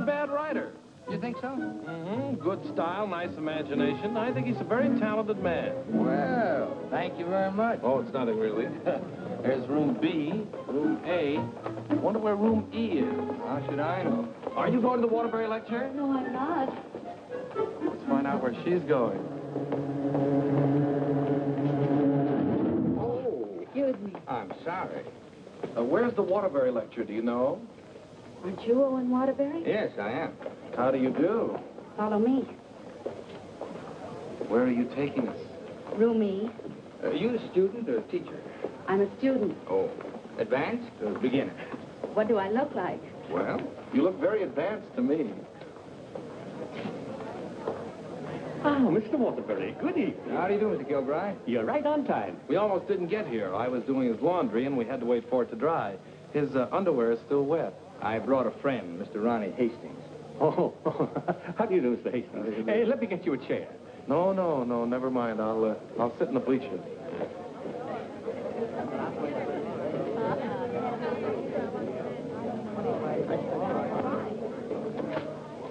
a bad writer. You think so? Mm-hmm. Good style, nice imagination. I think he's a very talented man. Well, thank you very much. Oh, it's nothing really. There's room B, room A. Wonder where room E is. How should I know? Are you going to the Waterbury lecture? No, I'm not. Let's find out where she's going. Oh. Excuse me. I'm sorry. Where's the Waterbury lecture, do you know? Aren't you Owen Waterbury? Yes, I am. How do you do? Follow me. Where are you taking us? Room E. Are you a student or a teacher? I'm a student. Oh, advanced or beginner? What do I look like? Well, You look very advanced to me. Oh, Mr. Waterbury, good evening. how do you do, Mr. Kilbride? You're right on time. We almost didn't get here. I was doing his laundry, and we had to wait for it to dry. His underwear is still wet. I brought a friend, Mr. Ronnie Hastings. Oh, how do you do, Mr. Hastings? Hey, let me get you a chair. No, never mind. I'll sit in the bleachers.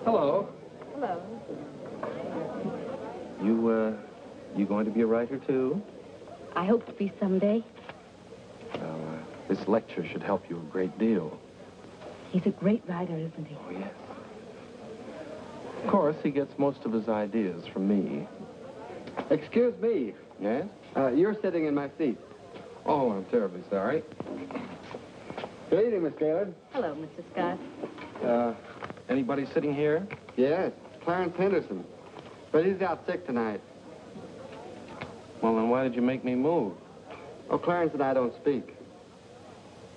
Hello. Hello. You going to be a writer, too? I hope to be someday. Well, this lecture should help you a great deal. He's a great writer, isn't he? Oh, yes. Of course, he gets most of his ideas from me. Excuse me. Yes? You're sitting in my seat. Oh, I'm terribly sorry. Good evening, Miss Gaylord. Hello, Mr. Scott. Anybody sitting here? Yes, Clarence Henderson. But he's out sick tonight. Well, then why did you make me move? Oh, Clarence and I don't speak.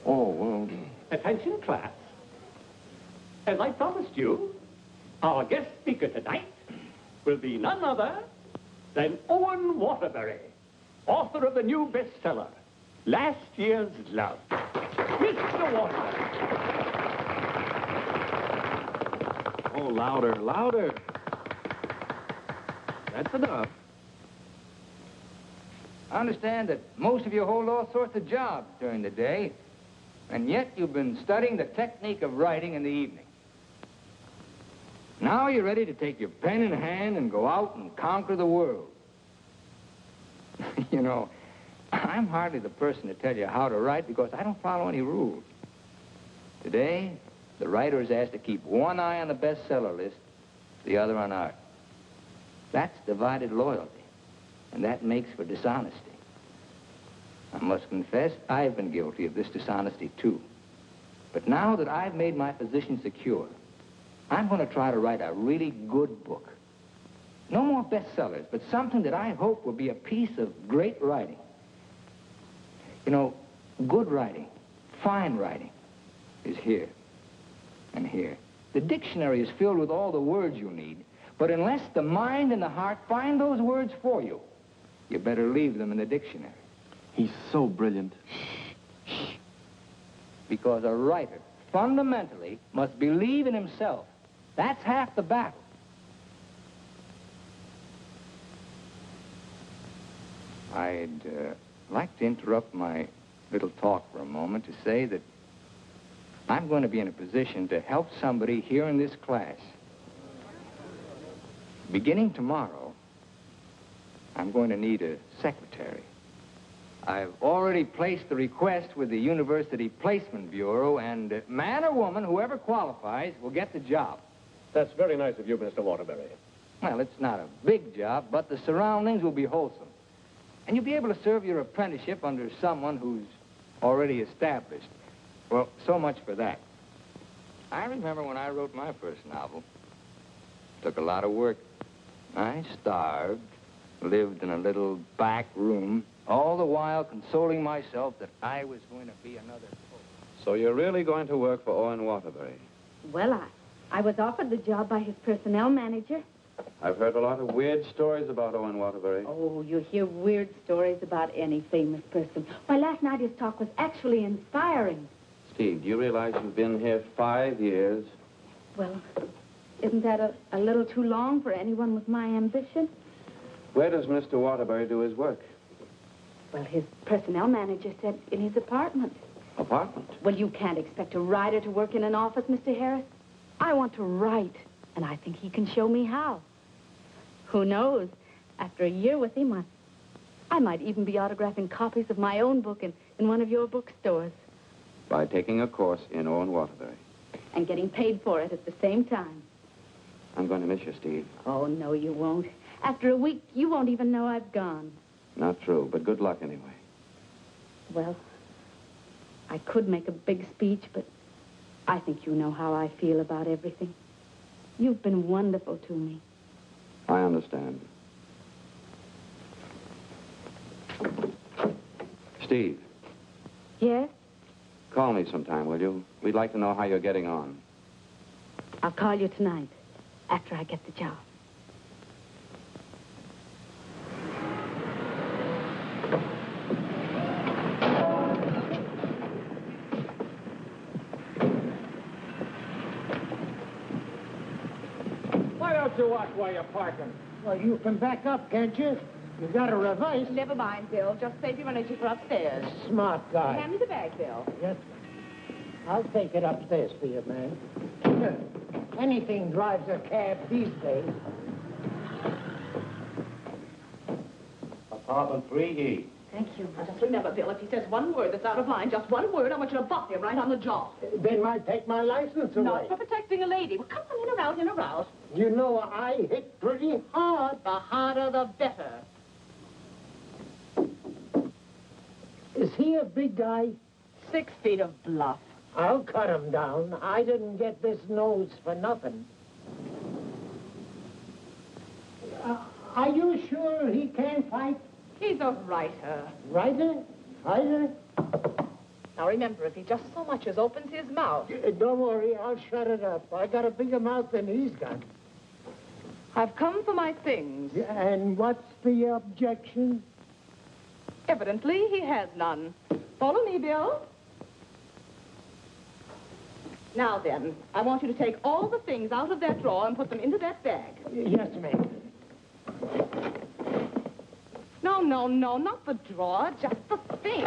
Oh, well... Attention, class. As I promised you, our guest speaker tonight will be none other than Owen Waterbury, author of the new bestseller, Last Year's Love. Mr. Waterbury. Oh, louder, louder. That's enough. I understand that most of you hold all sorts of jobs during the day, and yet you've been studying the technique of writing in the evening. Now you're ready to take your pen in hand and go out and conquer the world. You know, I'm hardly the person to tell you how to write because I don't follow any rules. Today, the writer is asked to keep one eye on the bestseller list, the other on art. That's divided loyalty, and that makes for dishonesty. I must confess, I've been guilty of this dishonesty, too. But now that I've made my position secure, I'm going to try to write a really good book. No more bestsellers, but something that I hope will be a piece of great writing. You know, good writing, fine writing, is here and here. The dictionary is filled with all the words you need, but unless the mind and the heart find those words for you, you better leave them in the dictionary. He's so brilliant. Because a writer, fundamentally, must believe in himself. That's half the battle. I'd like to interrupt my little talk for a moment to say that I'm going to be in a position to help somebody here in this class. Beginning tomorrow, I'm going to need a secretary. I've already placed the request with the University Placement Bureau, and man or woman, whoever qualifies, will get the job. That's very nice of you, Mr. Waterbury. Well, it's not a big job, but the surroundings will be wholesome. And you'll be able to serve your apprenticeship under someone who's already established. Well, so much for that. I remember when I wrote my first novel. It took a lot of work. I starved, lived in a little back room, all the while consoling myself that I was going to be another poet. So you're really going to work for Owen Waterbury? Well, I was offered the job by his personnel manager. I've heard a lot of weird stories about Owen Waterbury. Oh, you hear weird stories about any famous person. Why, last night his talk was actually inspiring. Steve, do you realize you've been here 5 years? Well, isn't that a little too long for anyone with my ambition? Where does Mr. Waterbury do his work? Well, his personnel manager said in his apartment. Apartment? Well, you can't expect a writer to work in an office, Mr. Harris. I want to write, and I think he can show me how. Who knows? After a year with him, I might even be autographing copies of my own book in one of your bookstores. By taking a course in Owen Waterbury. And getting paid for it at the same time. I'm going to miss you, Steve. Oh, no, you won't. After a week, you won't even know I've gone. Not true, but good luck anyway. Well, I could make a big speech, but I think you know how I feel about everything. You've been wonderful to me. I understand. Steve. Yes? Call me sometime, will you? We'd like to know how you're getting on. I'll call you tonight, after I get the job. Why don't you watch while you're parking? Well, you can back up, can't you? You got a reverse. Never mind, Bill. Just save your energy for upstairs. Smart guy. Hand me the bag, Bill. Yes. I'll take it upstairs for you, man. Anything drives a cab these days. Apartment 3E. Thank you. Now, just remember, Bill, if he says one word that's out of line, just one word, I want you to buff him right on the jaw. They might take my license away. Not for protecting a lady. Well, come on, in or out. You know, I hit pretty hard. The harder, the better. Is he a big guy? 6 feet of bluff. I'll cut him down. I didn't get this nose for nothing. Are you sure he can fight? He's a writer. Writer? Fighter? Now, remember, if he just so much as opens his mouth... Don't worry, I'll shut it up. I got a bigger mouth than he's got. I've come for my things. And what's the objection? Evidently, he has none. Follow me, Bill. Now then, I want you to take all the things out of that drawer and put them into that bag. Yes, ma'am. No, not the drawer, just the thing.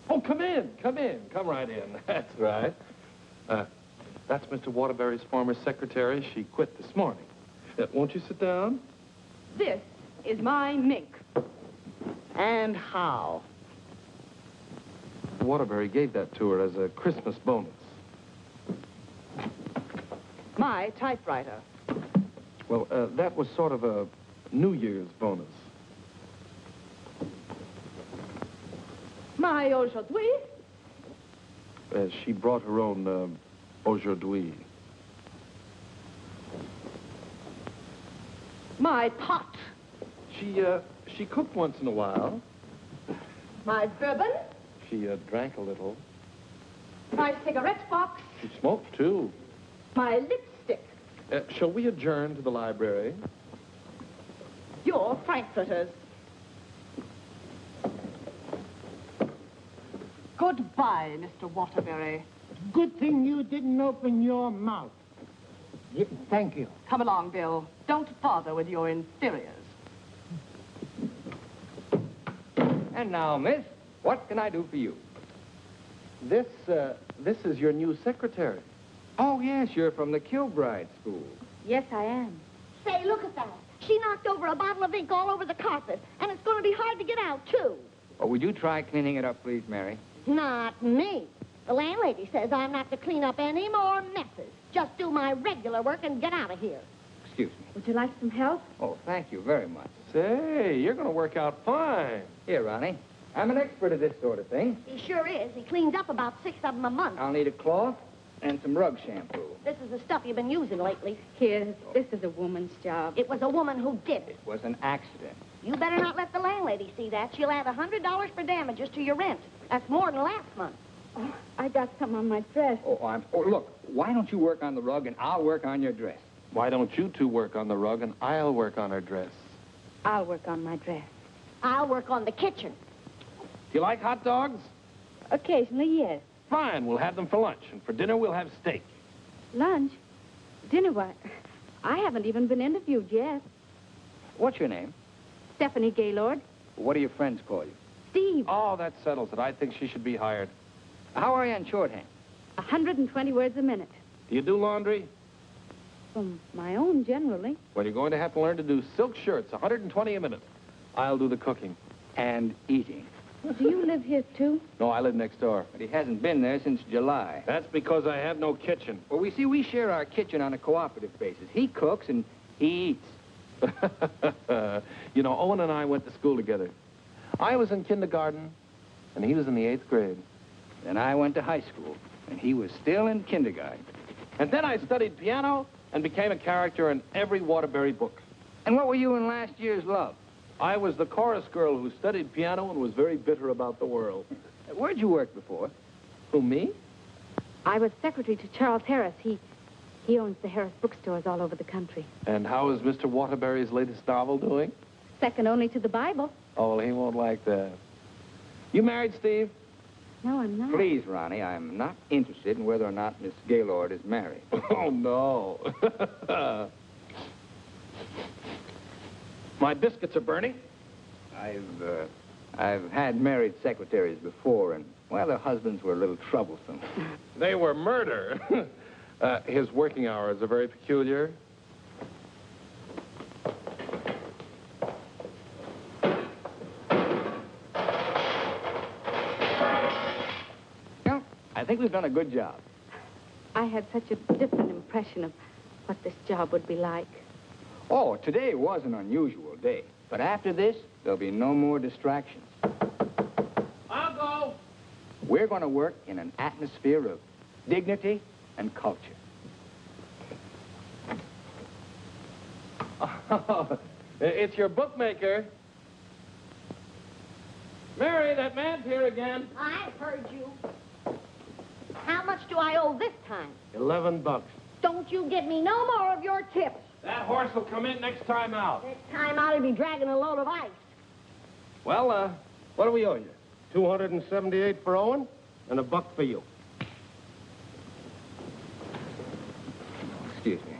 Oh, come in. Come right in. That's right. That's Mr. Waterbury's former secretary. She quit this morning. Won't you sit down? This is my mink. And how? Waterbury gave that to her as a Christmas bonus. My typewriter. Well, that was sort of a New Year's bonus. My aujourd'hui. She brought her own aujourd'hui. My pot. She cooked once in a while. My bourbon. She drank a little. My cigarette box. She smoked, too. My lipstick. Shall we adjourn to the library? Your frankfurters. Goodbye, Mr. Waterbury. Good thing you didn't open your mouth. Thank you. Come along, Bill. Don't bother with your inferiors. And now, miss, what can I do for you? This is your new secretary. Oh, yes, you're from the Kilbride School. Yes, I am. Say, look at that. She knocked over a bottle of ink all over the carpet, and it's going to be hard to get out, too. Oh, would you try cleaning it up, please, Mary? Not me. The landlady says I'm not to clean up any more messes. Just do my regular work and get out of here. Excuse me. Would you like some help? Oh, thank you very much. Say, you're going to work out fine. Here, Ronnie. I'm an expert at this sort of thing. He sure is. He cleans up about 6 of them a month. I'll need a cloth and some rug shampoo. This is the stuff you've been using lately. Here, this is a woman's job. It was a woman who did it. It was an accident. You better not let the landlady see that. She'll add $100 for damages to your rent. That's more than last month. Oh, I got some on my dress. Oh, look, why don't you work on the rug and I'll work on your dress? Why don't you two work on the rug and I'll work on her dress? I'll work on my dress. I'll work on the kitchen. Do you like hot dogs? Occasionally, yes. Fine, we'll have them for lunch. And for dinner, we'll have steak. Lunch? Dinner, what? I haven't even been interviewed yet. What's your name? Stephanie Gaylord. What do your friends call you? Steve, Oh, that settles it. I think she should be hired. How are you in shorthand? 120 words a minute. Do you do laundry? My own, generally. Well, you're going to have to learn to do silk shirts, 120 a minute. I'll do the cooking. And eating. Do you live here, too? No, I live next door. But he hasn't been there since July. That's because I have no kitchen. Well, we share our kitchen on a cooperative basis. He cooks and he eats. You know, Owen and I went to school together. I was in kindergarten, and he was in the 8th grade. Then I went to high school, and he was still in kindergarten. And then I studied piano and became a character in every Waterbury book. And what were you in last year's Love? I was the chorus girl who studied piano and was very bitter about the world. Where'd you work before? Who, me? I was secretary to Charles Harris. He owns the Harris bookstores all over the country. And how is Mr. Waterbury's latest novel doing? Second only to the Bible. Oh, well, he won't like that. You married, Steve? No, I'm not. Please, Ronnie, I'm not interested in whether or not Miss Gaylord is married. Oh, no. My biscuits are burning. I've had married secretaries before, and, well, their husbands were a little troublesome. They were murder. His working hours are very peculiar. Well, I think we've done a good job. I had such a different impression of what this job would be like. Oh, today was an unusual day. But after this, there'll be no more distractions. I'll go. We're going to work in an atmosphere of dignity and culture. Oh, it's your bookmaker. Mary, that man's here again. I heard you. How much do I owe this time? $11. Don't you give me no more of your tips. That horse will come in next time out. Next time out, he'll be dragging a load of ice. Well, what do we owe you? $278 for Owen and $1 for you. Excuse me.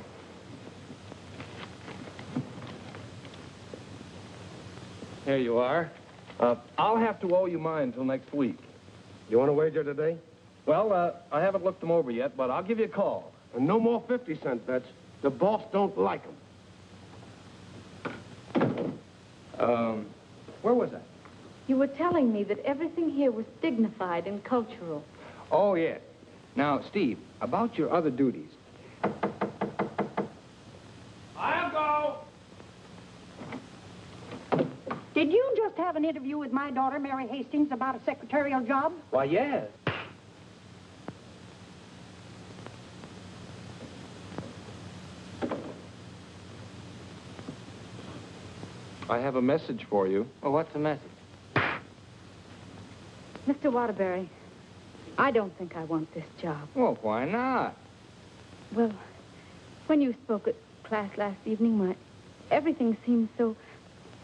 Here you are. I'll have to owe you mine until next week. You want to wager today? Well, I haven't looked them over yet, but I'll give you a call. And no more 50-cent bets. The boss don't like them. Where was I? You were telling me that everything here was dignified and cultural. Oh, yes. Now, Steve, about your other duties. I'll go. Did you just have an interview with my daughter, Mary Hastings, about a secretarial job? Why, yes. I have a message for you. Well, what's the message? Mr. Waterbury, I don't think I want this job. Well, why not? Well, when you spoke at class last evening, everything seemed so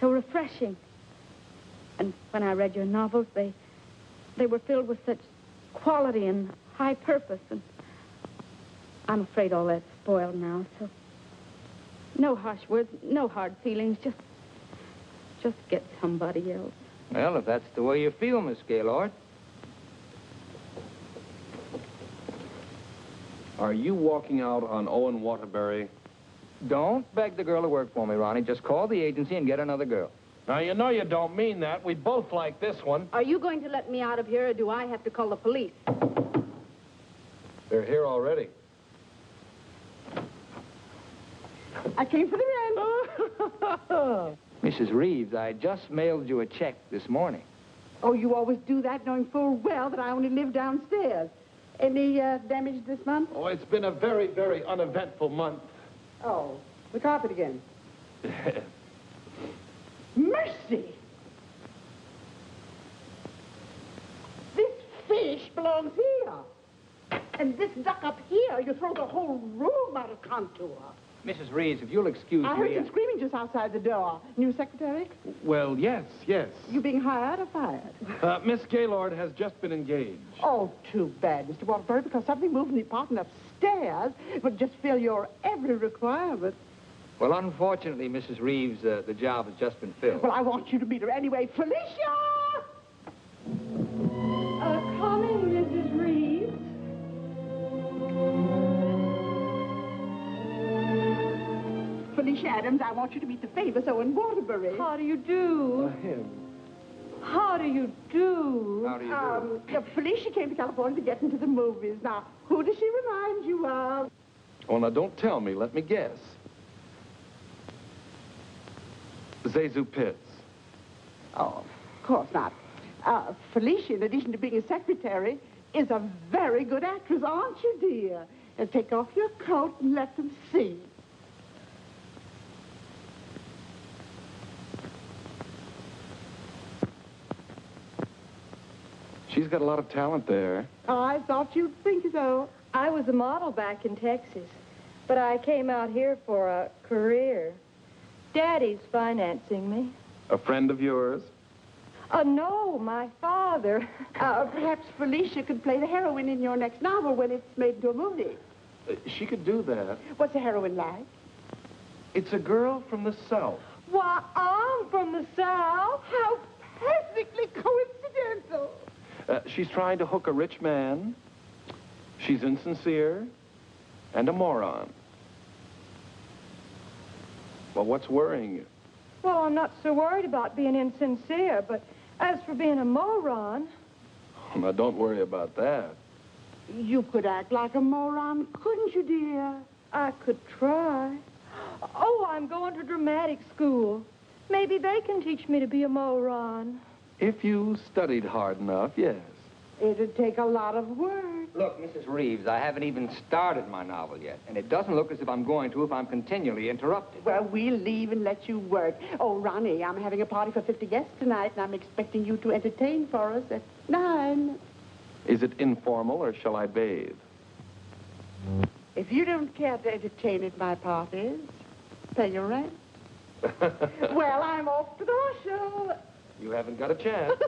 refreshing. And when I read your novels, they were filled with such quality and high purpose. And I'm afraid all that's spoiled now, so no harsh words, no hard feelings, just get somebody else. Well, if that's the way you feel, Miss Gaylord. Are you walking out on Owen Waterbury? Don't beg the girl to work for me, Ronnie. Just call the agency and get another girl. Now, you know you don't mean that. We both like this one. Are you going to let me out of here, or do I have to call the police? They're here already. I came for the rent. Mrs. Reeves, I just mailed you a check this morning. Oh, you always do that, knowing full well that I only live downstairs. Any damage this month? Oh, it's been a very, very uneventful month. Oh, the carpet again. Mercy! This fish belongs here. And this duck up here, you throw the whole room out of contour. Mrs. Reeves, if you'll excuse I heard me... some screaming just outside the door. New secretary? Well, yes. You being hired or fired? Miss Gaylord has just been engaged. Oh, too bad, Mr. Waterbury, because something moved in the apartment upstairs would just fill your every requirement. Well, unfortunately, Mrs. Reeves, the job has just been filled. Well, I want you to meet her anyway. Felicia! Felicia Adams. I want you to meet the famous Owen Waterbury. How do you do? Him. How do you do? How do you do? Felicia came to California to get into the movies. Now, who does she remind you of? Oh, now, don't tell me. Let me guess. Zazu Pitts. Oh, of course not. Felicia, in addition to being a secretary, is a very good actress, aren't you, dear? Now, take off your coat and let them see. She's got a lot of talent there. I thought you'd think so. I was a model back in Texas, but I came out here for a career. Daddy's financing me. A friend of yours? No, my father. Perhaps Felicia could play the heroine in your next novel when it's made into a movie. She could do that. What's the heroine like? It's a girl from the South. Why, I'm from the South. How perfectly coincidental. She's trying to hook a rich man. She's insincere and a moron. Well, what's worrying you? Well, I'm not so worried about being insincere, but as for being a moron... Now, don't worry about that. You could act like a moron, couldn't you, dear? I could try. Oh, I'm going to dramatic school. Maybe they can teach me to be a moron. If you studied hard enough, yes. It'd take a lot of work. Look, Mrs. Reeves, I haven't even started my novel yet, and it doesn't look as if I'm going to if I'm continually interrupted. Well, we'll leave and let you work. Oh, Ronnie, I'm having a party for 50 guests tonight, and I'm expecting you to entertain for us at 9. Is it informal, or shall I bathe? If you don't care to entertain at my parties, pay your rent. Well, I'm off to the horse show. You haven't got a chance.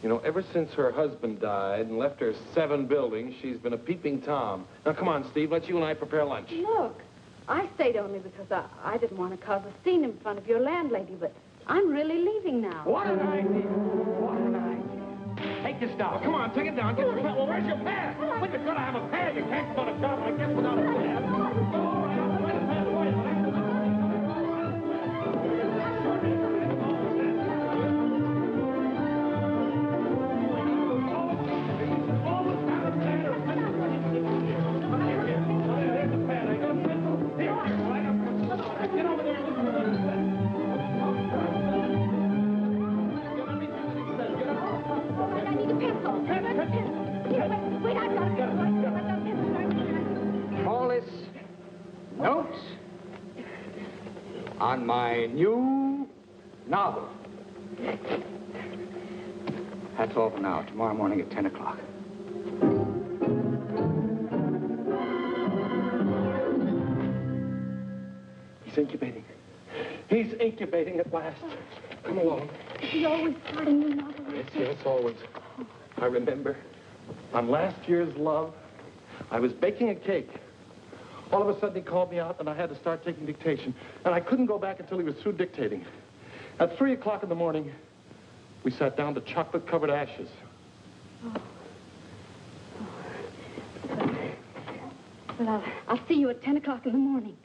You know, ever since her husband died and left her 7 buildings, she's been a peeping Tom. Now, come on, Steve, let's you and I prepare lunch. Look, I stayed only because I didn't want to cause a scene in front of your landlady, but I'm really leaving now. What an idea. What an idea. Take this down. Come on, take it down. Get your pad. Well, where's your pad? Well, you've got to have a pad. You can't go to job like this without a pad. All right, I'll find a pad for you. Notes on my new novel. That's all for now. Tomorrow morning at 10 o'clock. He's incubating. He's incubating at last. Come along. Is he always starting new novels? Yes, always. I remember on last year's Love, I was baking a cake. All of a sudden, he called me out, and I had to start taking dictation. And I couldn't go back until he was through dictating. At 3 o'clock in the morning, we sat down to chocolate-covered ashes. Well, I'll see you at 10 o'clock in the morning.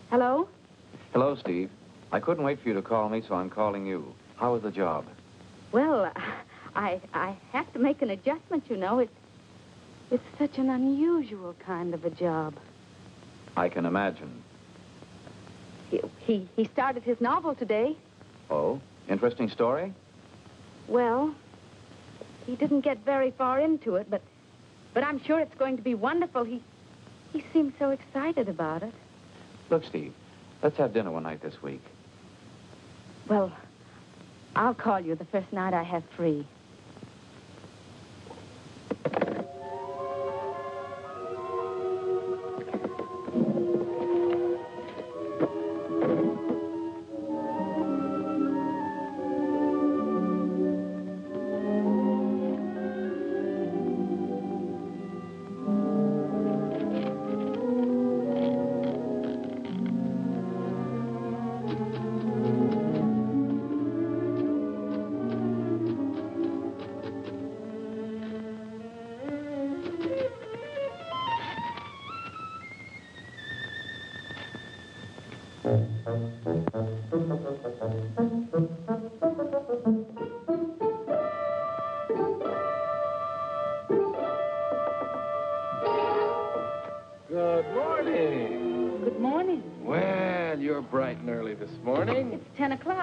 Hello? Hello, Steve. I couldn't wait for you to call me, so I'm calling you. How was the job? Well, I have to make an adjustment, you know. It's such an unusual kind of a job. I can imagine. He started his novel today. Oh? Interesting story? Well, he didn't get very far into it, but I'm sure it's going to be wonderful. He seemed so excited about it. Look, Steve, let's have dinner one night this week. Well, I'll call you the first night I have free.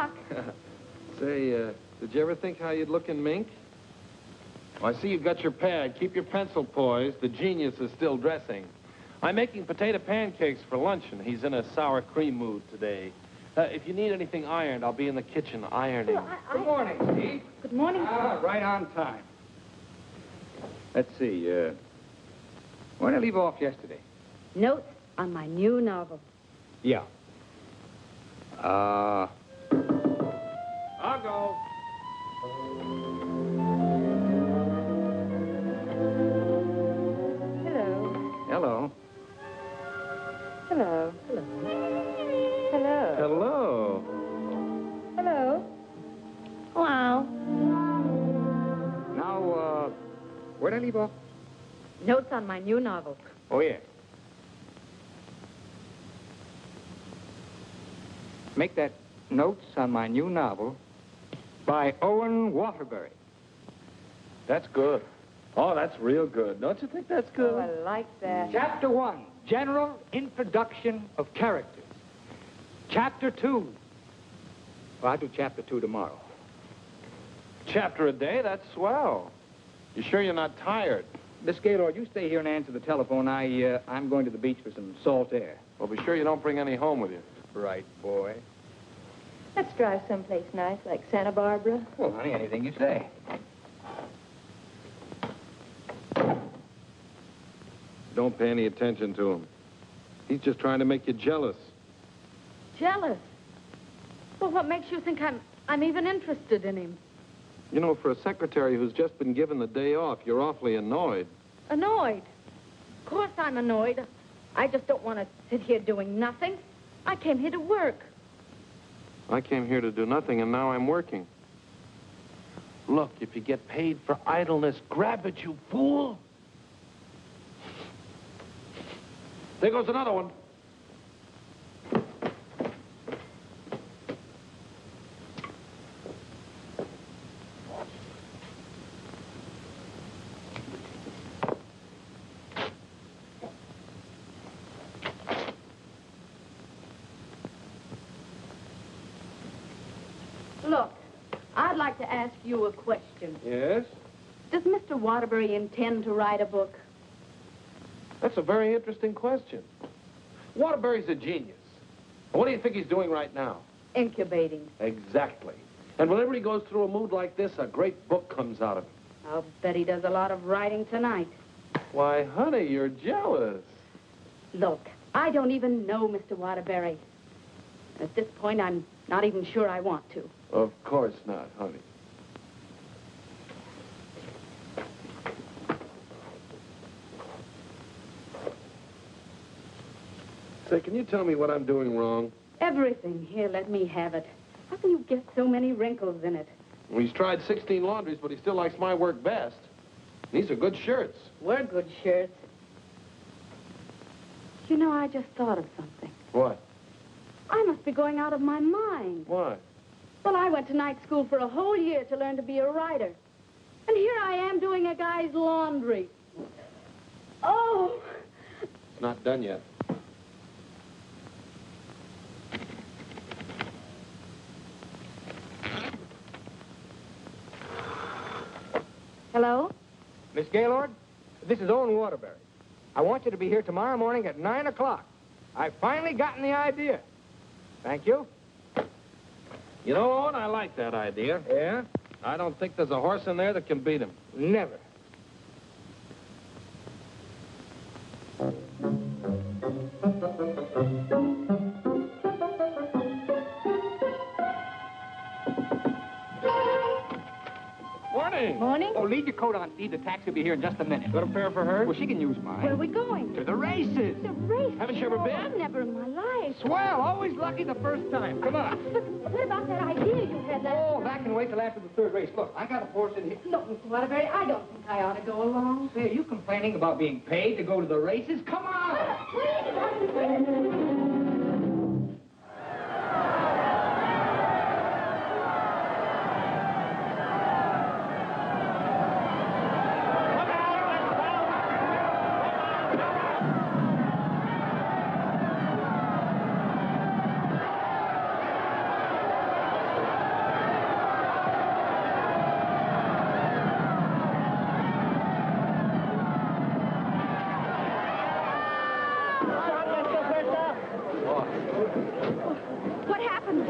luck. Say, did you ever think how you'd look in mink? Oh, I see you got your pad. Keep your pencil poised. The genius is still dressing. I'm making potato pancakes for luncheon. He's in a sour cream mood today. If you need anything ironed, I'll be in the kitchen ironing. Well, Good morning, Steve. Good morning. Right on time. Let's see, where did I leave off yesterday? Notes on my new novel. Yeah. I'll go. Hello. Hello. Hello. Hello. Hello. Hello. Hello. Now, where did I leave off? Notes on my new novel. Oh, yeah. Make that Notes on My New Novel by Owen Waterbury. That's good. Oh, that's real good. Don't you think that's good? Oh, I like that. Chapter 1, General Introduction of Characters. Chapter 2. Well, I'll do Chapter 2 tomorrow. Chapter a day? That's swell. You sure you're not tired? Miss Gaylord, you stay here and answer the telephone. I'm going to the beach for some salt air. Well, be sure you don't bring any home with you. Right, boy. Let's drive someplace nice, like Santa Barbara. Well, honey, anything you say. Don't pay any attention to him. He's just trying to make you jealous. Jealous? Well, what makes you think I'm even interested in him? You know, for a secretary who's just been given the day off, you're awfully annoyed. Annoyed? Of course I'm annoyed. I just don't want to sit here doing nothing. I came here to work. I came here to do nothing, and now I'm working. Look, if you get paid for idleness, grab it, you fool. There goes another one. Look, I'd like to ask you a question. Yes? Does Mr. Waterbury intend to write a book? That's a very interesting question. Waterbury's a genius. What do you think he's doing right now? Incubating. Exactly. And whenever he goes through a mood like this, a great book comes out of it. I'll bet he does a lot of writing tonight. Why, honey, you're jealous. Look, I don't even know Mr. Waterbury. At this point, I'm not even sure I want to. Of course not, honey. Say, can you tell me what I'm doing wrong? Everything. Here, let me have it. How can you get so many wrinkles in it? Well, he's tried 16 laundries, but he still likes my work best. These are good shirts. We're good shirts. You know, I just thought of something. What? I must be going out of my mind. Why? Well, I went to night school for a whole year to learn to be a writer. And here I am doing a guy's laundry. Oh! It's not done yet. Hello? Miss Gaylord, this is Owen Waterbury. I want you to be here tomorrow morning at 9 o'clock. I've finally gotten the idea. Thank you. You know, Owen, I like that idea. Yeah? I don't think there's a horse in there that can beat him. Never. Morning. Morning. Oh, leave your coat on, Steve. The taxi will be here in just a minute. Got a pair for her? Well, she can use mine. Where are we going? To the races. The race. Haven't you ever been? I've never in my life. Swell. Always lucky the first time. Come on. But what about that idea you had last Oh, that can wait till after the third race. Look, I got a horse in here. Look, Mr. Waterbury, I don't think I ought to go along. Say, are you complaining about being paid to go to the races? Come on! What happened?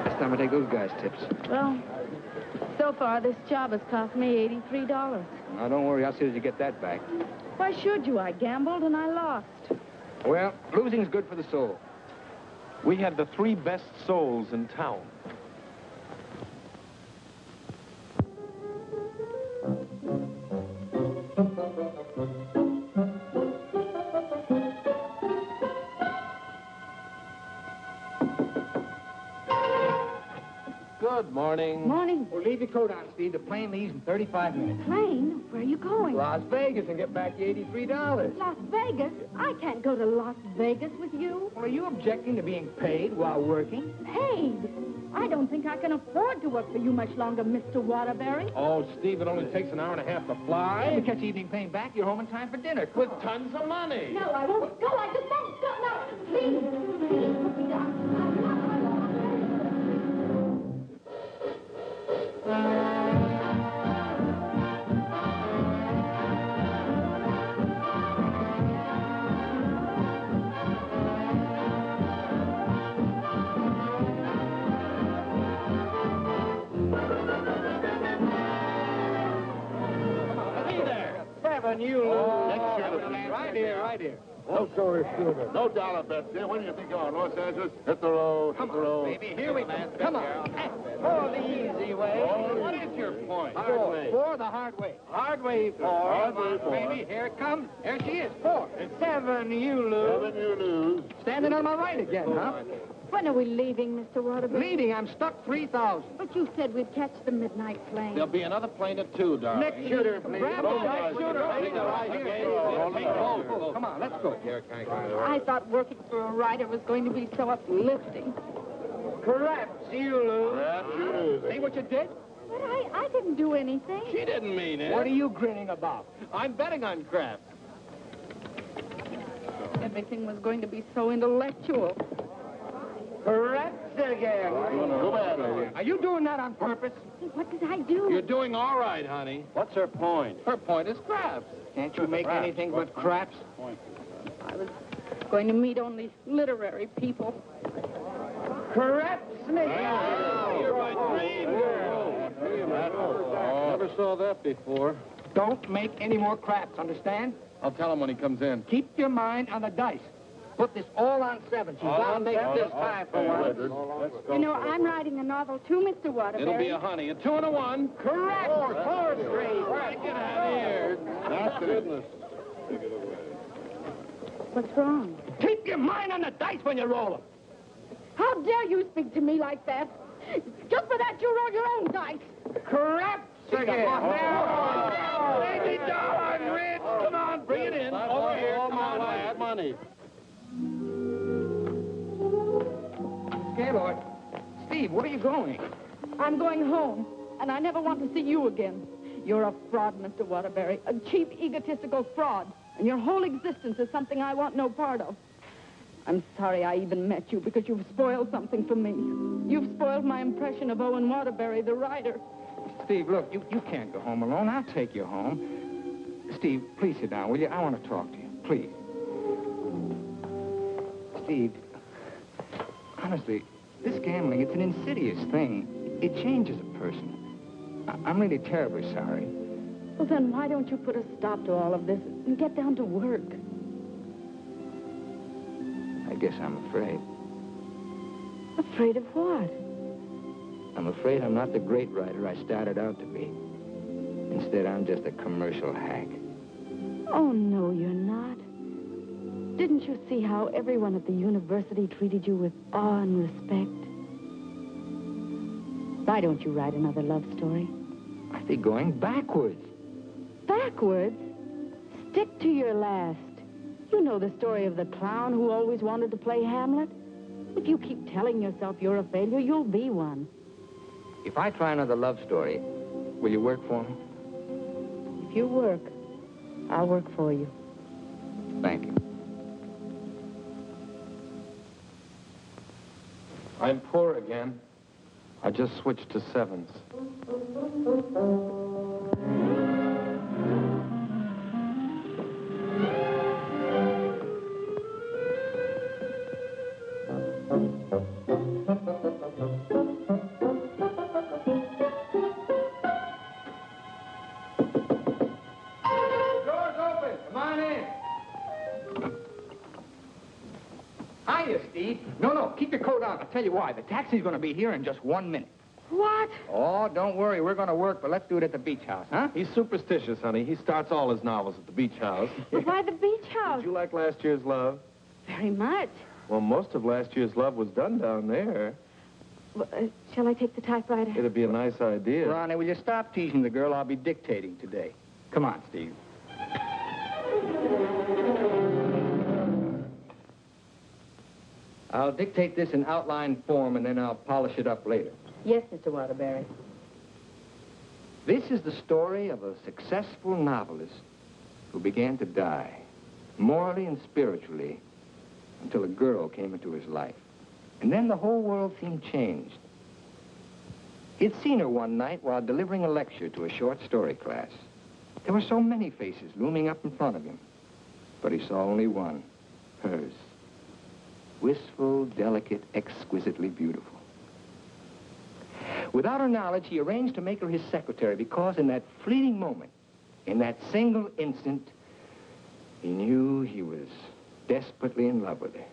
This time I take those guys' tips. Well, so far this job has cost me $83. Now, don't worry. I'll see that you get that back. Why should you? I gambled and I lost. Well, losing's good for the soul. We had the 3 best souls in town. Good morning. Morning. Well, leave your coat on, Steve. The plane leaves in 35 minutes. Plane? Where are you going? Las Vegas and get back the $83. Las Vegas? I can't go to Las Vegas with you. Well, are you objecting to being paid while working? Paid? I don't think I can afford to work for you much longer, Mr. Waterbury. Oh, Steve, it only takes an hour and a half to fly. If you catch the evening plane back, you're home in time for dinner. With tons of money. No, I won't go. I just won't go. No, please. Please, put me down. I'm not going to. Right here. No story, Schooner. No dollar bets here. Where do you think you're on? Los Angeles? Hit the road. Come on, baby. Here we go. Come on. Oh, the easy way. Oh, what is your point? Hard way. 4 the hard way. Hard way 4. Hard way Come on, 4. baby. Here it comes. There she is. 4. 7, you lose. 7, you lose. Standing on my right again, huh? When are we leaving, Mr. Waterbury? Leading, I'm stuck 3,000. But you said we'd catch the midnight plane. There'll be another plane at 2, darling. Next shooter, please. Grab the right shooter. Come on, let's go. I thought working for a writer was going to be so uplifting. Perhaps you lose. Perhaps you lose. See what you did? But I didn't do anything. She didn't mean it. What are you grinning about? I'm betting on crap. Everything was going to be so intellectual. Perhaps again. Go bad, lady. Are you doing that on purpose? What did I do? You're doing all right, honey. What's her point? Her point is craps. Can't you make anything but craps? I was going to meet only literary people. Craps, Nick. You're my dream girl. Never saw that before. Don't make any more craps, understand? I'll tell him when he comes in. Keep your mind on the dice. Put this all on 7. She's bound to make this time for once. You know, I'm writing a novel too, Mr. Waterbury. It'll be a honey. A 2 and a 1. Correct. 4 straight. Right, get out of here. That's goodness. What's wrong? Keep your mind on the dice when you roll them. How dare you speak to me like that? Just for that, you roll your own dice. Craps again. Baby darling, Rich. Come on, bring it in. Over here. Come on, lad. Money. Gaylord. Steve, where are you going? I'm going home, and I never want to see you again. You're a fraud, Mr. Waterbury, a cheap, egotistical fraud, and your whole existence is something I want no part of. I'm sorry I even met you because you've spoiled something for me. You've spoiled my impression of Owen Waterbury, the writer. Steve, look, you can't go home alone. I'll take you home. Steve, please sit down, will you? I want to talk to you, please. Steve, honestly, this gambling, it's an insidious thing. It changes a person. I'm really terribly sorry. Well, then why don't you put a stop to all of this and get down to work? I guess I'm afraid. Afraid of what? I'm afraid I'm not the great writer I started out to be. Instead, I'm just a commercial hack. Oh, no, you're not. Didn't you see how everyone at the university treated you with awe and respect? Why don't you write another love story? I'd be going backwards. Backwards? Stick to your last. You know the story of the clown who always wanted to play Hamlet? If you keep telling yourself you're a failure, you'll be one. If I try another love story, will you work for me? If you work, I'll work for you. Thank you. I'm poor again. I just switched to 7s. Hiya, Steve. No, keep your coat on. I'll tell you why. The taxi's going to be here in just 1 minute. What? Oh, don't worry. We're going to work, but let's do it at the beach house, huh? He's superstitious, honey. He starts all his novels at the beach house. But why the beach house? Did you like last year's Love? Very much. Well, most of last year's Love was done down there. Well, shall I take the typewriter? It'd be a nice idea. Ronnie, will you stop teasing the girl? I'll be dictating today. Come on, Steve. I'll dictate this in outline form, and then I'll polish it up later. Yes, Mr. Waterbury. This is the story of a successful novelist who began to die, morally and spiritually, until a girl came into his life. And then the whole world seemed changed. He'd seen her one night while delivering a lecture to a short story class. There were so many faces looming up in front of him, but he saw only one, hers. Wistful, delicate, exquisitely beautiful. Without her knowledge, he arranged to make her his secretary because in that fleeting moment, in that single instant, he knew he was desperately in love with her.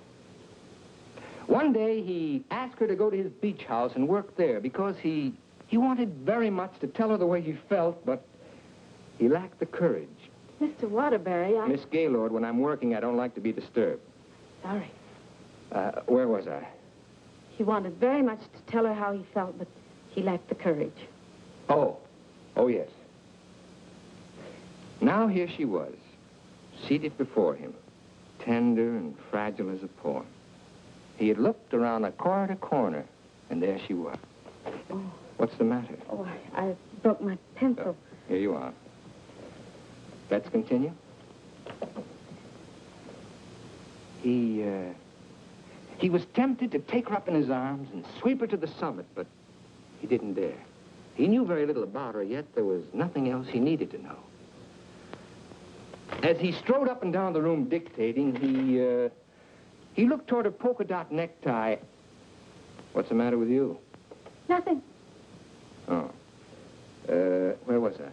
One day, he asked her to go to his beach house and work there because he wanted very much to tell her the way he felt, but he lacked the courage. Mr. Waterbury, Miss Gaylord, when I'm working, I don't like to be disturbed. Sorry. Where was I? He wanted very much to tell her how he felt, but he lacked the courage. Oh, yes. Now here she was, seated before him, tender and fragile as a poem. He had looked around a corner to corner, and there she was. Oh. What's the matter? Oh, I broke my pencil. Here you are. Let's continue. He was tempted to take her up in his arms and sweep her to the summit, but he didn't dare. He knew very little about her, yet there was nothing else he needed to know. As he strode up and down the room dictating, he looked toward a polka dot necktie. What's the matter with you? Nothing. Oh. Where was I?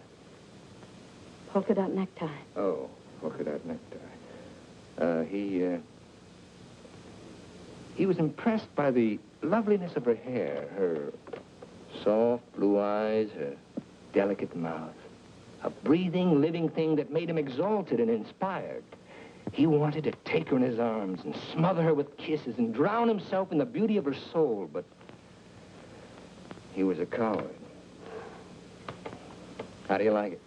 Polka dot necktie. Oh, polka dot necktie. He was impressed by the loveliness of her hair, her soft blue eyes, her delicate mouth. A breathing, living thing that made him exalted and inspired. He wanted to take her in his arms and smother her with kisses and drown himself in the beauty of her soul, but he was a coward. How do you like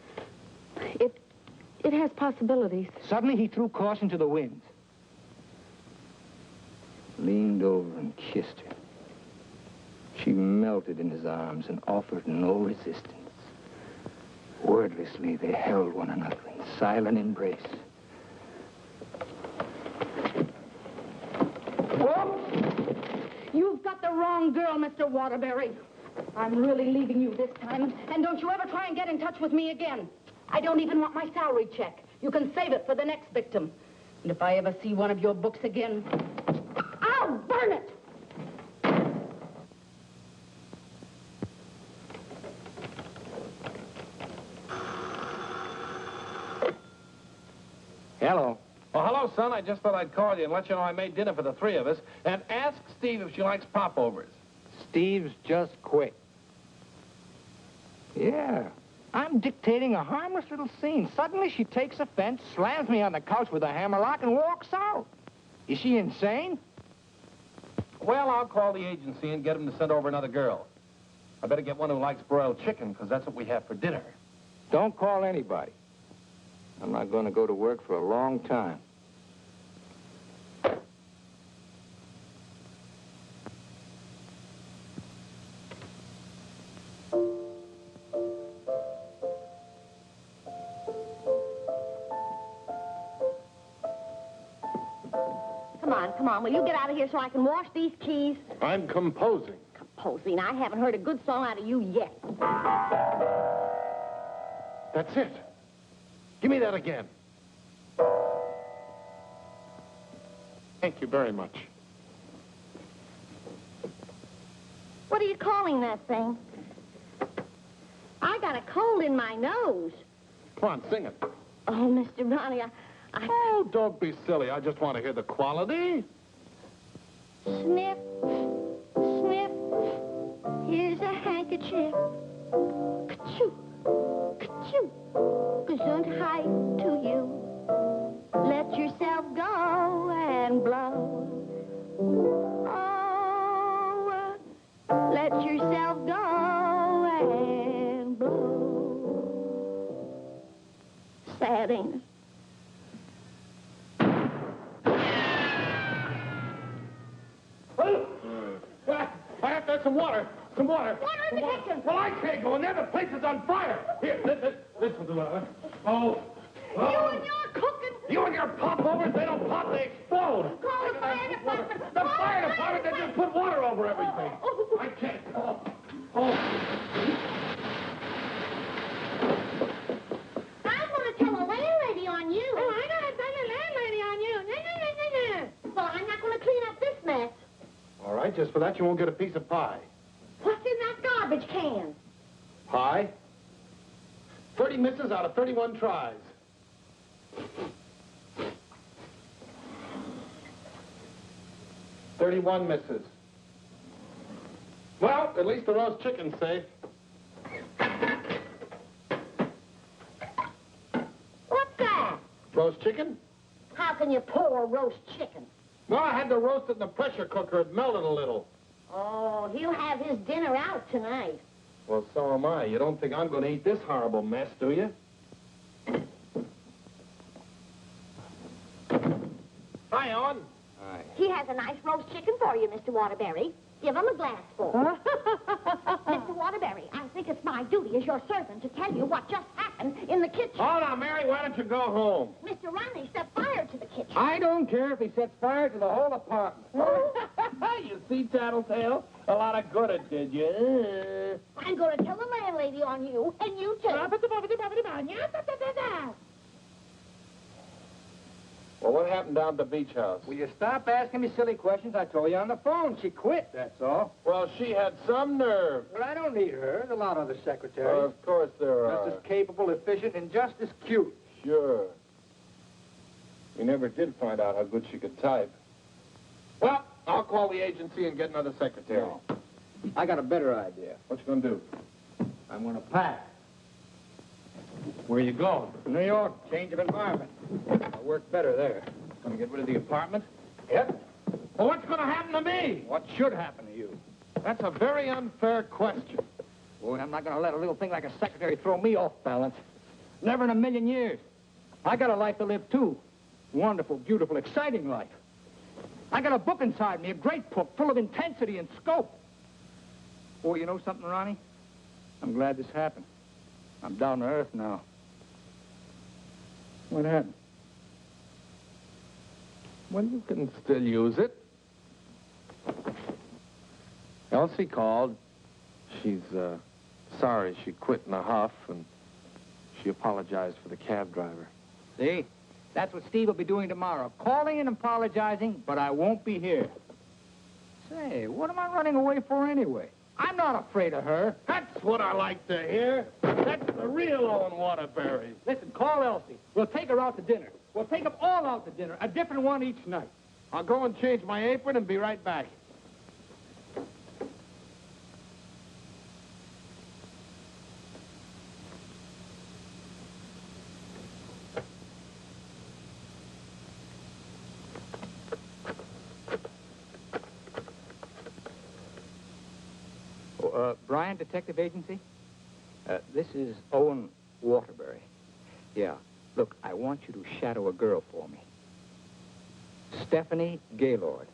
it? It has possibilities. Suddenly he threw caution to the winds. Leaned over and kissed her. She melted in his arms and offered no resistance. Wordlessly, they held one another in silent embrace. Whoop! You've got the wrong girl, Mr. Waterbury. I'm really leaving you this time, and don't you ever try and get in touch with me again. I don't even want my salary check. You can save it for the next victim. And if I ever see one of your books again, I'll burn it! Hello. Oh, hello, son. I just thought I'd call you and let you know I made dinner for the three of us. And ask Steve if she likes popovers. Steve's just quit. Yeah. I'm dictating a harmless little scene. Suddenly she takes offense, slams me on the couch with a hammerlock, and walks out. Is she insane? Well, I'll call the agency and get them to send over another girl. I better get one who likes broiled chicken, because that's what we have for dinner. Don't call anybody. I'm not going to go to work for a long time. Come on, will you get out of here so I can wash these keys? I'm composing. Composing? I haven't heard a good song out of you yet. That's it. Give me that again. Thank you very much. What are you calling that thing? I got a cold in my nose. Come on, sing it. Oh, Mr. Ronnie, Oh, don't be silly. I just want to hear the quality. Sniff, sniff, here's a handkerchief. Ka-choo, ka-choo, gesundheit to you. Let yourself go and blow. Oh, let yourself go and blow. Sad, ain't it? I have to have some water. Some water. Water in the kitchen. Well, I can't go in there. The place is on fire. Here, listen to that. Oh. You and your cooking. You and your popovers, they don't pop, they explode. Call the fire department. The fire department, they just put water over everything. I can't. Oh. I'm going to tell a landlady on you. Oh, I'm going to tell a landlady on you. Well, I'm not going to clean up this mess. All right, just for that, you won't get a piece of pie. What's in that garbage can? Pie? 30 misses out of 31 tries. $31 misses. Well, at least the roast chicken's safe. What's that? Roast chicken? How can you pour roast chicken? Well, I had to roast it in the pressure cooker. It melted a little. Oh, he'll have his dinner out tonight. Well, so am I. You don't think I'm going to eat this horrible mess, do you? Hi, Owen. Hi. He has a nice roast chicken for you, Mr. Waterbury. Give him a glassful. Mr. Waterbury, I think it's my duty as your servant to tell you what just happened in the kitchen. Oh, now, Mary, why don't you go home? Mr. Ronnie set fire to the kitchen. I don't care if he sets fire to the whole apartment. You see, Tattletale? A lot of good it did you. I'm going to tell the landlady on you, and you too. Well, what happened down at the beach house? Will you stop asking me silly questions? I told you on the phone. She quit, that's all. Well, she had some nerve. Well, I don't need her. There's a lot of other secretaries. Of course there are. Just as capable, efficient, and just as cute. Sure. We never did find out how good she could type. Well, I'll call the agency and get another secretary. No. I got a better idea. What you gonna do? I'm gonna pack. Where you going? New York, change of environment. I'll work better there. Gonna get rid of the apartment? Yep. Well, what's gonna happen to me? What should happen to you? That's a very unfair question. Boy, I'm not gonna let a little thing like a secretary throw me off balance. Never in a million years. I got a life to live, too. Wonderful, beautiful, exciting life. I got a book inside me, a great book, full of intensity and scope. Boy, you know something, Ronnie? I'm glad this happened. I'm down to earth now. What happened? Well, you can still use it. Elsie called. She's, sorry she quit in a huff, and she apologized for the cab driver. See? That's what Steve will be doing tomorrow. Calling and apologizing, but I won't be here. Say, what am I running away for anyway? I'm not afraid of her. That's what I like to hear. That's the real Owen Waterbury. Listen, call Elsie. We'll take her out to dinner. We'll take them all out to dinner, a different one each night. I'll go and change my apron and be right back. Bryan Detective Agency? This is Owen Waterbury. Yeah. Look, I want you to shadow a girl for me. Stephanie Gaylord.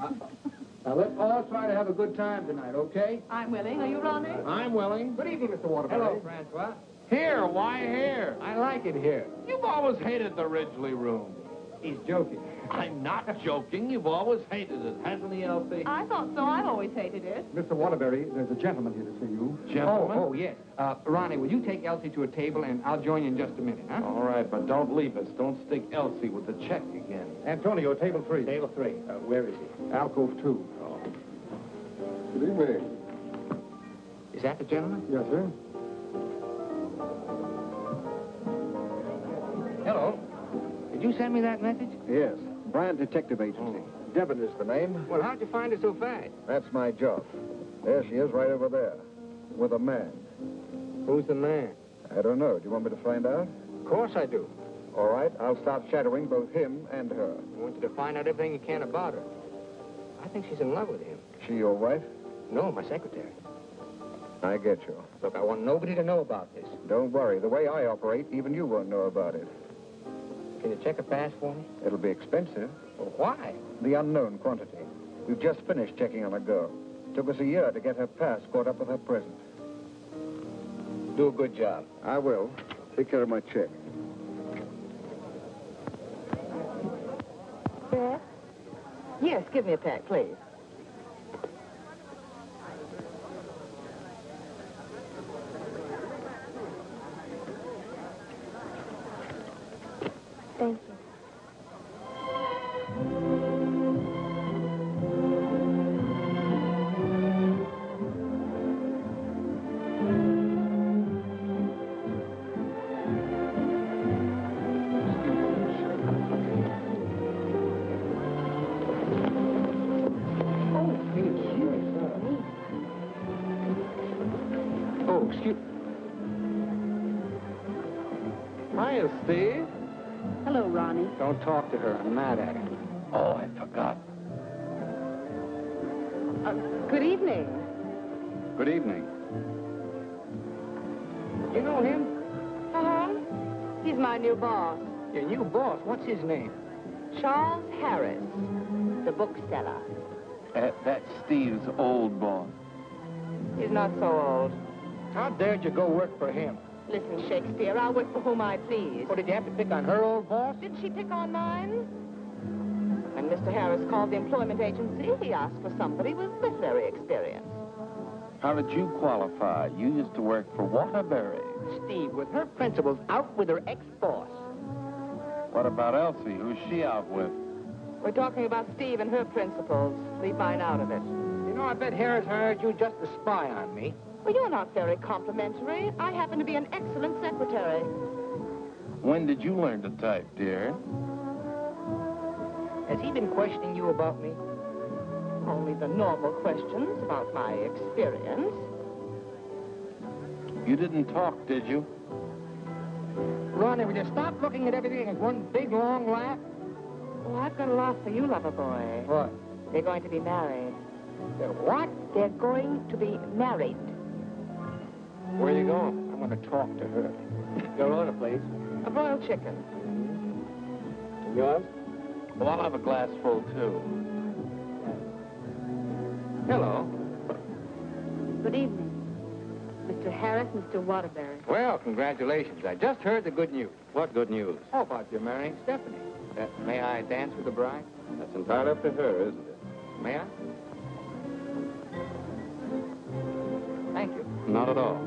Now, let's all try to have a good time tonight, okay? I'm willing. Are you, Ronnie? I'm willing. Good evening, Mr. Waterbury. Hello, Francois. Here, why here? I like it here. You've always hated the Ridgely room. He's joking. I'm not joking. You've always hated it, hasn't he, Elsie? I thought so. I've always hated it. Mr. Waterbury, there's a gentleman here to see you. Gentlemen? Oh, yes. Ronnie, will you take Elsie to a table, and I'll join you in just a minute, huh? All right, but don't leave us. Don't stick Elsie with the check again. Antonio, table 3. Table 3. Where is he? Alcove 2. Oh. Good evening. Is that the gentleman? Yes, sir. Hello. Did you send me that message? Yes. Bryan Detective Agency. Devon is the name. Well, how'd you find her so fast? That's my job. There she is, right over there, with a man. Who's the man? I don't know. Do you want me to find out? Of course I do. All right, I'll start shadowing both him and her. I want you to find out everything you can about her. I think she's in love with him. She your wife? No, my secretary. I get you. Look, I want nobody to know about this. Don't worry. The way I operate, even you won't know about it. Can you check a pass for me? It'll be expensive. Well, why? The unknown quantity. We've just finished checking on a girl. Took us a year to get her pass caught up with her present. Do a good job. I will. Take care of my check. Beth? Yes, give me a pack, please. Thank you. Oh, excuse... Hiya, Steve. Hello, Ronnie. Don't talk to her. I'm mad at her. Oh, I forgot. Good evening. Good evening. You know him? Uh-huh. He's my new boss, Your new boss. What's his name? Charles Harris, the bookseller. That's Steve's old boss. He's not so old. How dared you go work for him? Listen, Shakespeare, I'll work for whom I please. What, did you have to pick on her old boss? Didn't she pick on mine? When Mr. Harris called the employment agency, he asked for somebody with literary experience. How did you qualify? You used to work for Waterbury. Steve, with her principals out with her ex-boss. What about Elsie? Who's she out with? We're talking about Steve and her principals. Leave mine out of it. You know, I bet Harris hired you just to spy on me. Well, you're not very complimentary. I happen to be an excellent secretary. When did you learn to type, dear? Has he been questioning you about me? Only the normal questions about my experience. You didn't talk, did you? Ronnie, will you stop looking at everything as one big, long laugh? Oh, I've got a lot for you, lover boy. What? They're going to be married. What? They're going to be married. Where are you going? I want to talk to her. Your order, please. A broiled chicken. Yours? Well, I'll have a glass full, too. Hello. Good evening. Mr. Harris, Mr. Waterbury. Well, congratulations. I just heard the good news. What good news? How about you marrying Stephanie? May I dance with the bride? That's entirely up to her, isn't it? May I? Thank you. Not at all.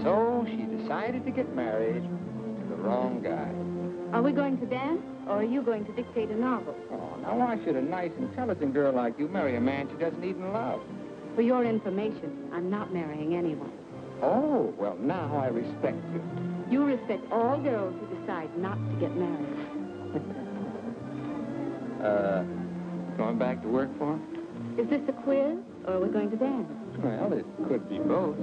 So she decided to get married to the wrong guy. Are we going to dance, or are you going to dictate a novel? Oh, now why should a nice, intelligent girl like you marry a man she doesn't even love? For your information, I'm not marrying anyone. Oh, well, now I respect you. You respect all girls who decide not to get married. Going back to work for him? Is this a quiz, or are we going to dance? Well, it could be both.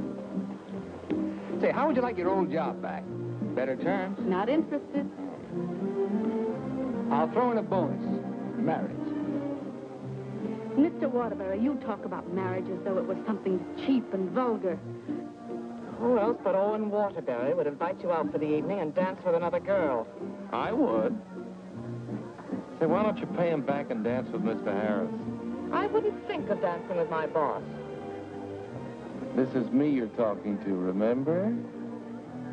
Say, how would you like your old job back? Better terms? Not interested. I'll throw in a bonus. Marriage. Mr. Waterbury, you talk about marriage as though it was something cheap and vulgar. Who else but Owen Waterbury would invite you out for the evening and dance with another girl? I would. Say, why don't you pay him back and dance with Mr. Harris? I wouldn't think of dancing with my boss. This is me you're talking to, remember?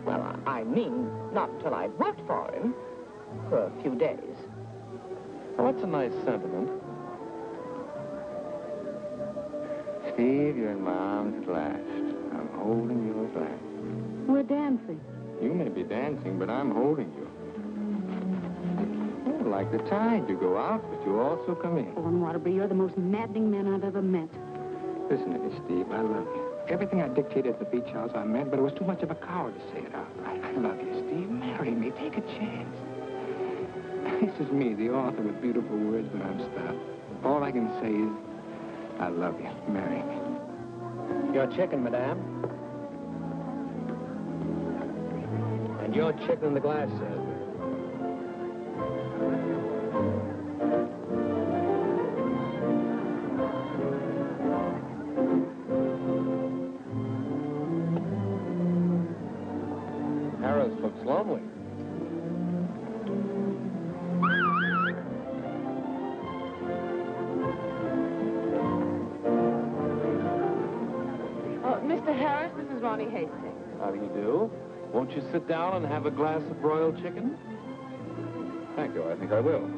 Well, I mean, not until I'd worked for him. For a few days. Well, that's a nice sentiment. Steve, you're in my arms at last. I'm holding you at last. We're dancing. You may be dancing, but I'm holding you. Oh, like the tide, you go out, but you also come in. Owen Waterbury, you're the most maddening man I've ever met. Listen to me, Steve, I love you. Everything I dictated at the beach house I meant, but it was too much of a coward to say it out. I love you, Steve. Marry me. Take a chance. This is me, the author with beautiful words, but I'm stopped. All I can say is, I love you. Marry me. Your chicken, madame. And your chicken in the glass, sir. Harris looks lonely. Mr. Harris, this is Ronnie Hastings. How do you do? Won't you sit down and have a glass of broiled chicken? Thank you. I think I will.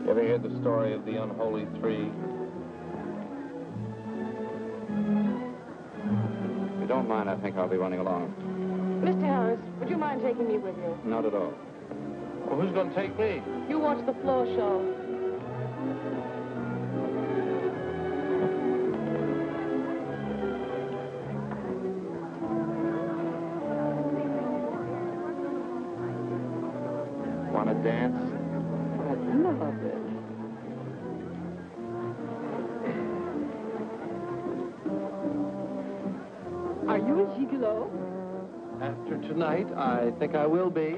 You ever heard the story of the unholy three? If you don't mind, I think I'll be running along. Mr. Harris, would you mind taking me with you? Not at all. Well, who's going to take me? You watch the floor show. Want to dance? I love it. Are you a gigolo? After tonight, I think I will be.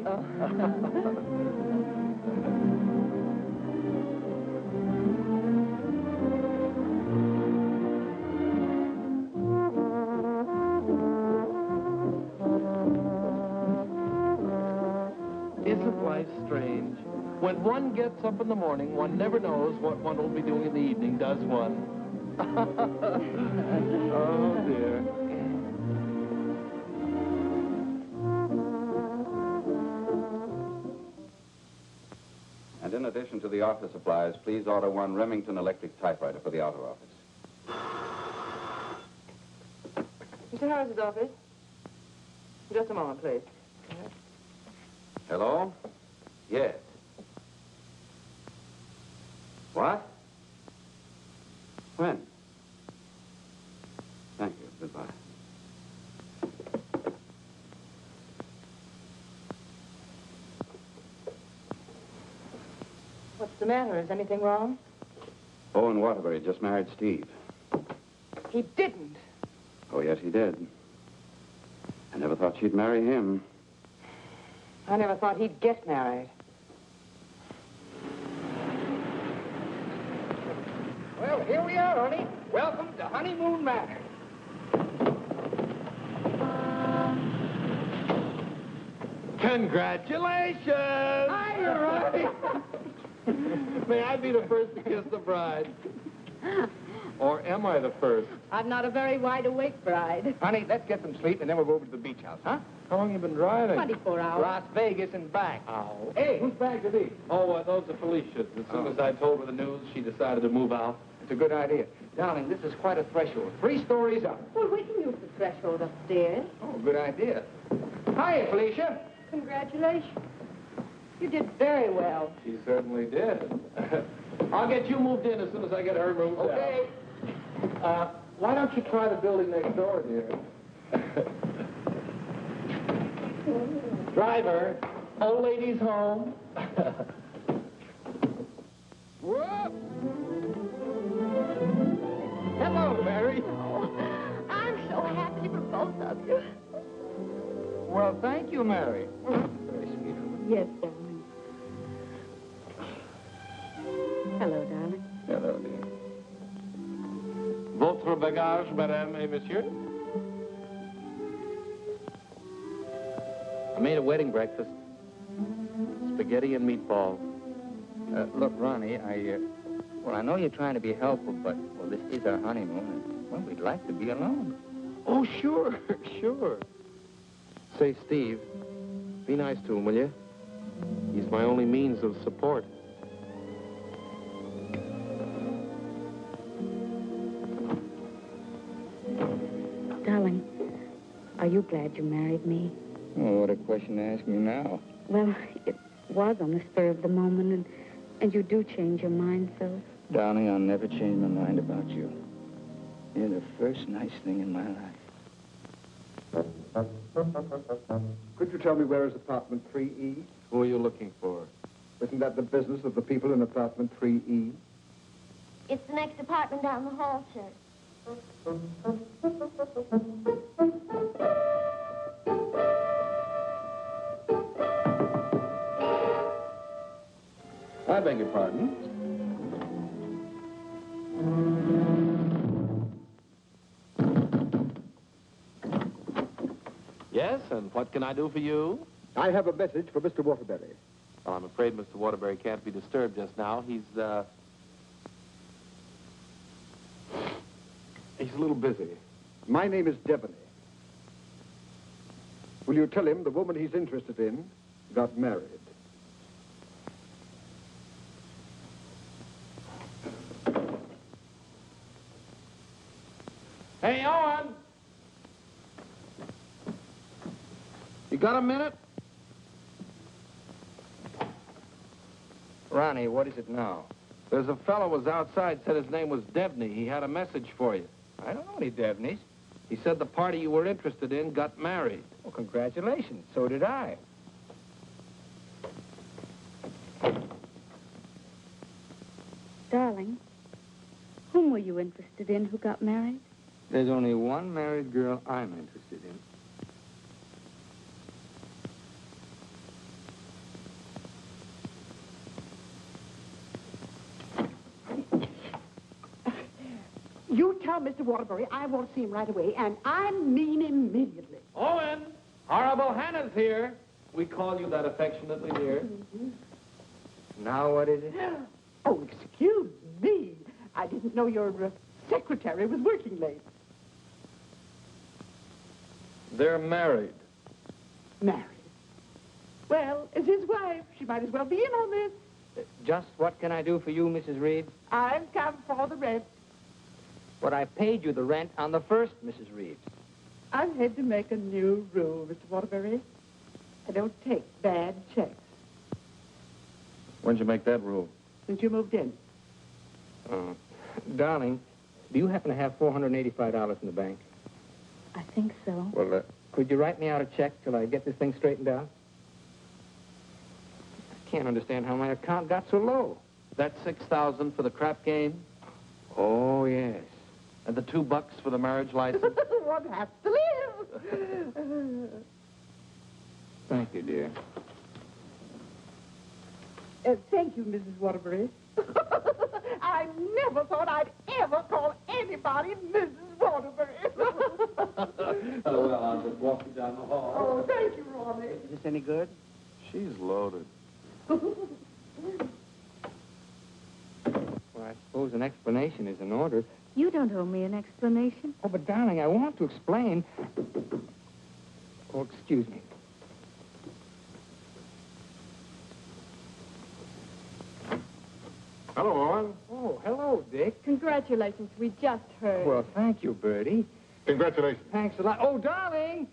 Isn't life strange? When one gets up in the morning, one never knows what one will be doing in the evening, does one? Oh, dear. And in addition to the office supplies, please order one Remington electric typewriter for the outer office. Mr. Harris's office. Just a moment, please. Hello? Yes. What? When? Thank you. Goodbye. What's the matter? Is anything wrong? Owen Waterbury just married Steve. He didn't. Oh, yes, he did. I never thought she'd marry him. I never thought he'd get married. Well, here we are, honey. Welcome to Honeymoon Manor. Congratulations! Hi, Ronnie. May I be the first to kiss the bride? Or am I the first? I'm not a very wide-awake bride. Honey, let's get some sleep, and then we'll go over to the beach house, huh? How long you been driving? 24 hours. Las Vegas and back. Oh. Hey, whose bags are these? Oh, those are Felicia's. As soon as I told her the news, she decided to move out. It's a good idea. Darling, this is quite a threshold. 3 stories up. Well, we can use the threshold upstairs. Oh, good idea. Hiya, Felicia. Congratulations. You did very well. She certainly did. I'll get you moved in as soon as I get her moved Okay. out. Why don't you try the building next door, dear? Driver, old lady's home. Whoa. Hello, Mary. I'm so happy for both of you. Well, thank you, Mary. Very sweet. Yes, darling. Hello, darling. Hello, dear. Votre bagage, madame et monsieur? I made a wedding breakfast. Spaghetti and meatballs. Look, Ronnie, I know you're trying to be helpful, but, well, this is our honeymoon, and, well, we'd like to be alone. Oh, sure, sure. Say, Steve, be nice to him, will you? He's my only means of support. Darling, are you glad you married me? Oh, what a question to ask me now. Well, it was on the spur of the moment, and you do change your mind, so... Darling, I'll never change my mind about you. You're the first nice thing in my life. Could you tell me where is apartment 3E? Who are you looking for? Isn't that the business of the people in apartment 3E? It's the next apartment down the hall, sir. I beg your pardon. Yes, and what can I do for you? I have a message for Mr. Waterbury. Well, I'm afraid Mr. Waterbury can't be disturbed just now. He's a little busy. My name is Devaney. Will you tell him the woman he's interested in got married? Hey, Owen! You got a minute? Ronnie, what is it now? There's a fellow was outside, said his name was Devney. He had a message for you. I don't know any Devneys. He said the party you were interested in got married. Well, congratulations. So did I. Darling, whom were you interested in who got married? There's only one married girl I'm interested in. You tell Mr. Waterbury I want to see him right away, and I mean immediately. Owen! Horrible Hannah's here. We call you that affectionately, dear. Now what is it? Oh, excuse me. I didn't know your secretary was working late. They're married. Married? Well, as his wife, she might as well be in on this. Just what can I do for you, Mrs. Reed? I've come for the rent. But I paid you the rent on the first, Mrs. Reed. I've had to make a new rule, Mr. Waterbury. I don't take bad checks. When'd you make that rule? Since you moved in. Darling, do you happen to have $485 in the bank? I think so. Well, could you write me out a check till I get this thing straightened out? I can't understand how my account got so low. That's $6,000 for the crap game, Oh, yes. and the $2 for the marriage license. One has to live. Thank you, dear. Thank you, Mrs. Waterbury. I never thought I'd ever call anybody Mrs. Waterbury. Oh, well, I'll just walk you down the hall. Oh, thank you, Ronnie. Is this any good? She's loaded. Well, I suppose an explanation is in order. You don't owe me an explanation. Oh, but darling, I want to explain. Oh, excuse me. Hello, Owen. Oh, hello, Dick. Congratulations. We just heard. Well, thank you, Bertie. Congratulations. Thanks a lot. Oh, darling!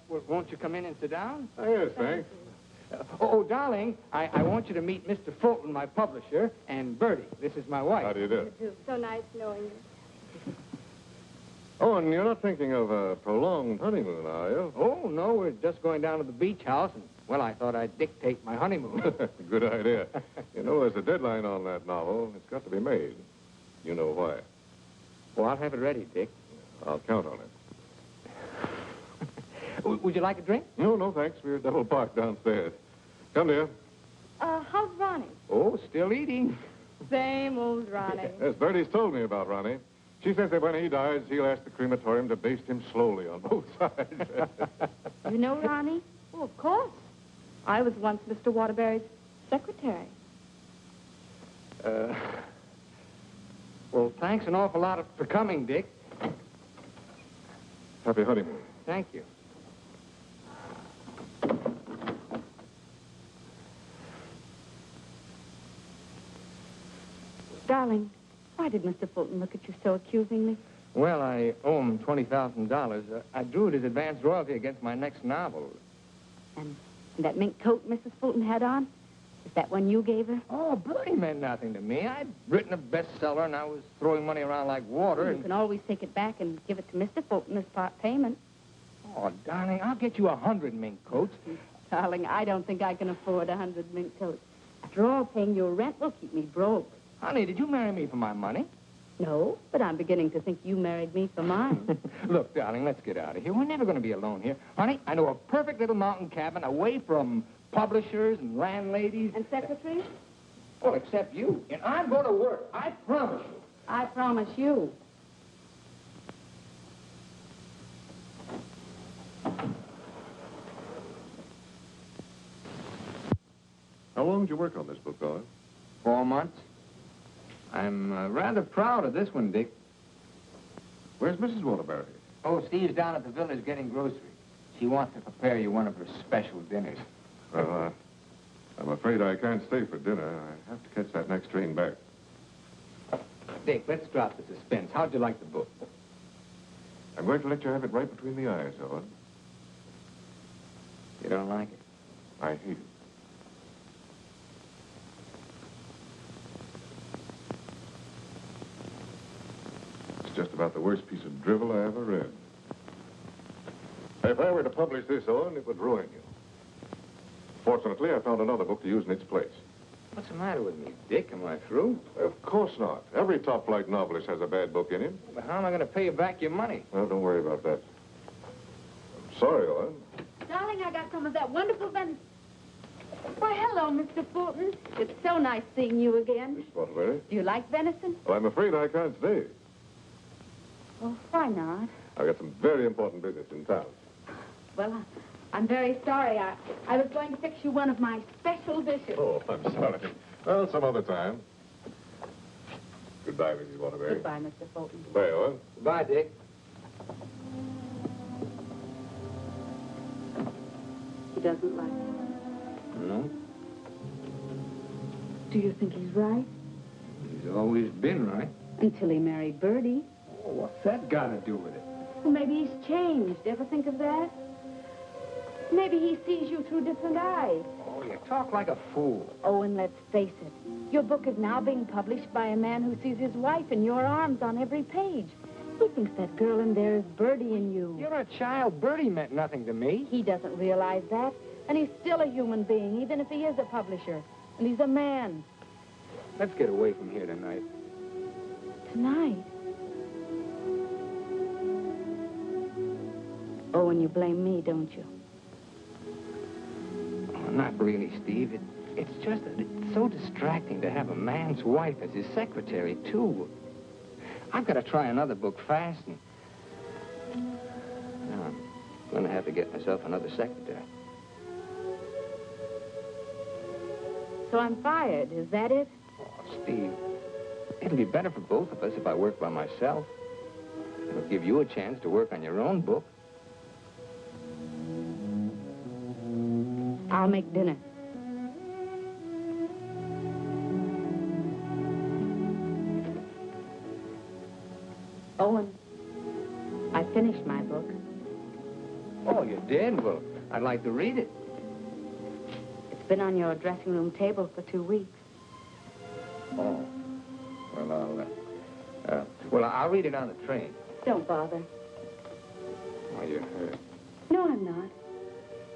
Well, won't you come in and sit down? Oh, yes, thanks. Darling, I want you to meet Mr. Fulton, my publisher, and Bertie. This is my wife. How do you do? So nice knowing you. Owen, you're not thinking of a prolonged honeymoon, are you? Oh, no, we're just going down to the beach house, and, well, I thought I'd dictate my honeymoon. Good idea. You know, there's a deadline on that novel. It's got to be made. You know why. Well, I'll have it ready, Dick. I'll count on it. Would you like a drink? No, thanks. We're double parked downstairs. Come, dear. How's Ronnie? Oh, still eating. Same old Ronnie. Yes, Bertie's told me about Ronnie. She says that when he dies, he'll ask the crematorium to baste him slowly on both sides. You know Ronnie? Oh, of course. I was once Mr. Waterbury's secretary. Well, thanks an awful lot for coming, Dick. Happy honeymoon. Thank you. Darling, why did Mr. Fulton look at you so accusingly? Well, I owe him $20,000. I drew it as advance royalty against my next novel. And that mink coat Mrs. Fulton had on, is that one you gave her? Oh, Bertie meant nothing to me. I'd written a bestseller, and I was throwing money around like water. You can always take it back and give it to Mr. Fulton as part payment. Oh, darling, I'll get you 100 mink coats. Darling, I don't think I can afford 100 mink coats. After all, paying your rent will keep me broke. Honey, did you marry me for my money? No, but I'm beginning to think you married me for mine. Look, darling, let's get out of here. We're never going to be alone here. Honey, I know a perfect little mountain cabin away from publishers and landladies. And secretaries? Well, except you. And I'm going to work. I promise you. I promise you. How long did you work on this book, Owen? 4 months. I'm rather proud of this one, Dick. Where's Mrs. Waterbury? Oh, Steve's down at the village getting groceries. She wants to prepare you one of her special dinners. Well, I'm afraid I can't stay for dinner. I have to catch that next train back. Dick, let's drop the suspense. How'd you like the book? I'm going to let you have it right between the eyes, Owen. You don't like it? I hate it. It's just about the worst piece of drivel I ever read. If I were to publish this, Owen, it would ruin you. Fortunately, I found another book to use in its place. What's the matter with me, Dick? Am I through? Of course not. Every top-flight novelist has a bad book in him. But how am I going to pay you back your money? Well, don't worry about that. I'm sorry, Owen. Darling, I got some of that wonderful venison. Why, hello, Mr. Fulton. It's so nice seeing you again. Miss Waterbury. Do you like venison? Well, I'm afraid I can't stay. Well, why not? I've got some very important business in town. Well, I'm very sorry. I was going to fix you one of my special dishes. Oh, I'm sorry. Well, some other time. Goodbye, Mrs. Waterbury. Goodbye, Mr. Fulton. Goodbye, Owen. Goodbye, Dick. He doesn't like me. No? Do you think he's right? He's always been right. Until he married Bertie. Oh, what's that got to do with it? Well, maybe he's changed. Ever think of that? Maybe he sees you through different eyes. Oh, you talk like a fool. Oh, and let's face it. Your book is now being published by a man who sees his wife in your arms on every page. He thinks that girl in there is Bertie in you. You're a child. Bertie meant nothing to me. He doesn't realize that. And he's still a human being, even if he is a publisher. And he's a man. Let's get away from here tonight. Tonight? Oh, and you blame me, don't you? Oh, not really, Steve. It's just that it's so distracting to have a man's wife as his secretary, too. I've got to try another book fast, and now I'm going to have to get myself another secretary. So I'm fired, is that it? Oh, Steve, it'll be better for both of us if I work by myself. It'll give you a chance to work on your own book. I'll make dinner. Owen, I finished my book. Oh, you did? Well, I'd like to read it. It's been on your dressing room table for 2 weeks. Oh. Well, I'll read it on the train. Don't bother. Oh, you're hurt. No, I'm not.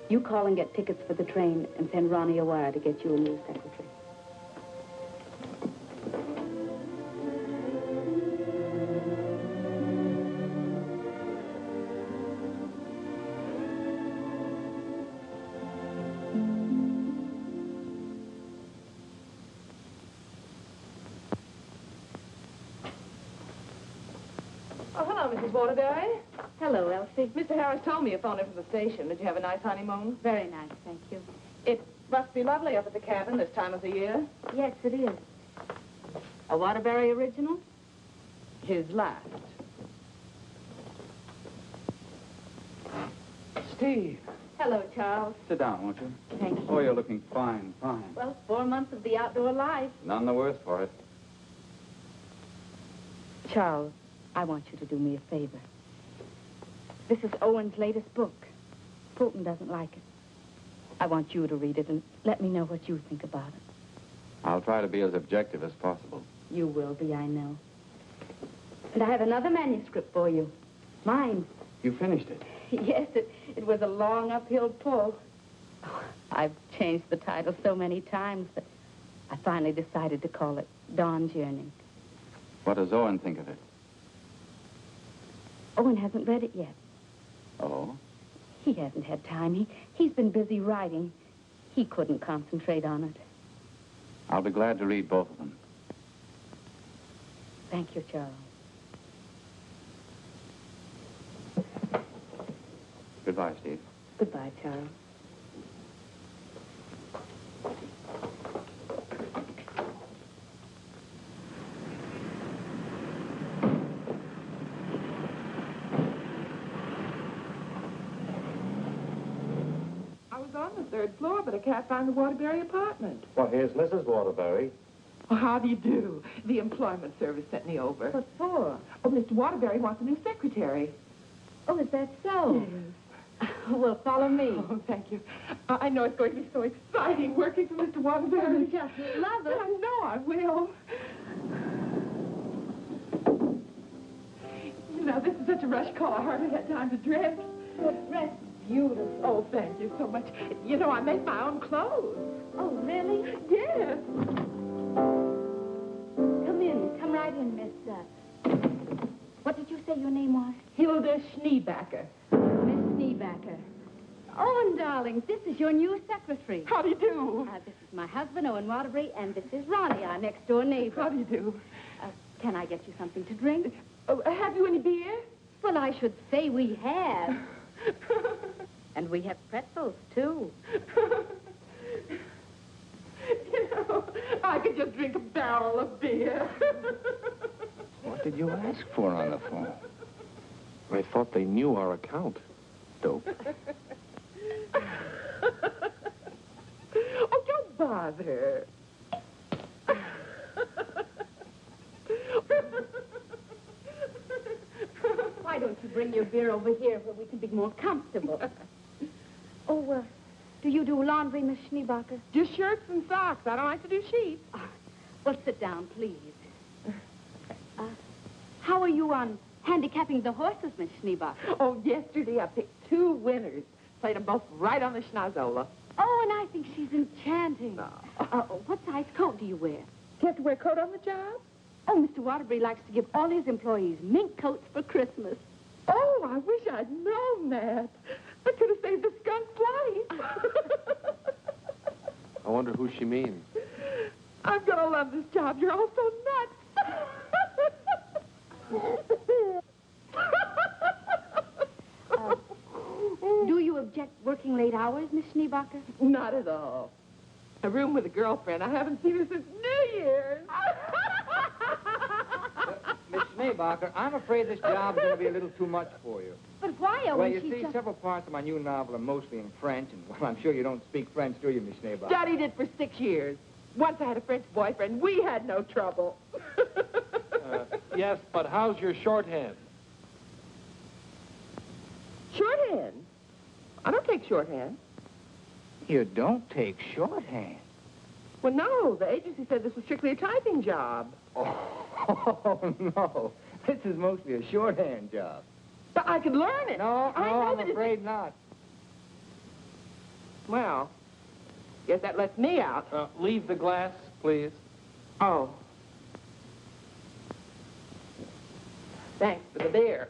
You call and get tickets for the train and send Ronnie a wire to get you a new secretary. Oh, hello, Mrs. Waterbury. Hello, Elsie. Mr. Harris told me you phoned in from the station. Did you have a nice honeymoon? Very nice, thank you. It must be lovely up at the cabin this time of the year. Yes, it is. A Waterbury original? His last. Steve. Hello, Charles. Sit down, won't you? Thank you. Oh, you're looking fine, fine. Well, 4 months of the outdoor life. None the worse for it. Charles, I want you to do me a favor. This is Owen's latest book. Fulton doesn't like it. I want you to read it and let me know what you think about it. I'll try to be as objective as possible. You will be, I know. And I have another manuscript for you. Mine. You finished it? Yes, it was a long uphill pull. Oh, I've changed the title so many times that I finally decided to call it Dawn's Yearning. What does Owen think of it? Owen hasn't read it yet. Oh? He hasn't had time. He's been busy writing. He couldn't concentrate on it. I'll be glad to read both of them. Thank you, Charles. Goodbye, Steve. Goodbye, Charles. I was on the third floor, but I can't find the Waterbury apartment. Well, here's Mrs. Waterbury. Well, how do you do? The employment service sent me over. What for? Oh, Mr. Waterbury wants a new secretary. Oh, is that so? Yes. Well, follow me. Oh, thank you. I know it's going to be so exciting working for Mr. Waterbury. You just love it. I know I will. You know, this is such a rush call. I hardly had time to dress. Dress beautiful. Oh, thank you so much. You know, I make my own clothes. Oh, really? Yes. Come in. Come right in, Miss... What did you say your name was? Hilda Schneebacker. Miss Schneebacker. Owen, darling, this is your new secretary. How do you do? This is my husband, Owen Waterbury, and this is Ronnie, our next-door neighbor. How do you do? Can I get you something to drink? Oh, have you any beer? Well, I should say we have. And we have pretzels, too. You know, I could just drink a barrel of beer. What did you ask for on the phone? I thought they knew our account. Dope. Oh, don't bother. Why don't you bring your beer over here where we can be more comfortable? Oh, do you do laundry, Miss Schneebacher? Just shirts and socks. I don't like to do sheets. Well, sit down, please. How are you on handicapping the horses, Miss Schneebacher? Oh, yesterday I picked 2 winners. Played them both right on the schnozola. Oh, and I think she's enchanting. No. What size coat do you wear? Do you have to wear a coat on the job? Oh, Mr. Waterbury likes to give all his employees mink coats for Christmas. Oh, I wish I'd known that. I could have saved the skunk's life. I wonder who she means. I'm going to love this job. You're all so nuts. Do you object working late hours, Miss Schneebacher? Not at all. A room with a girlfriend. I haven't seen her since New Year's. Miss Schneebacher, I'm afraid this job's going to be a little too much for you. But why, Owen? Well, you see, several parts of my new novel are mostly in French, and, well, I'm sure you don't speak French, do you, Miss Schneebacher? Studied it for 6 years. Once I had a French boyfriend. We had no trouble. Yes, but how's your shorthand? Shorthand? I don't take shorthand. You don't take shorthand? Well, no. The agency said this was strictly a typing job. Oh, no. This is mostly a shorthand job. But I could learn it. I'm afraid not. Well, guess that lets me out. Leave the glass, please. Oh. Thanks for the beer.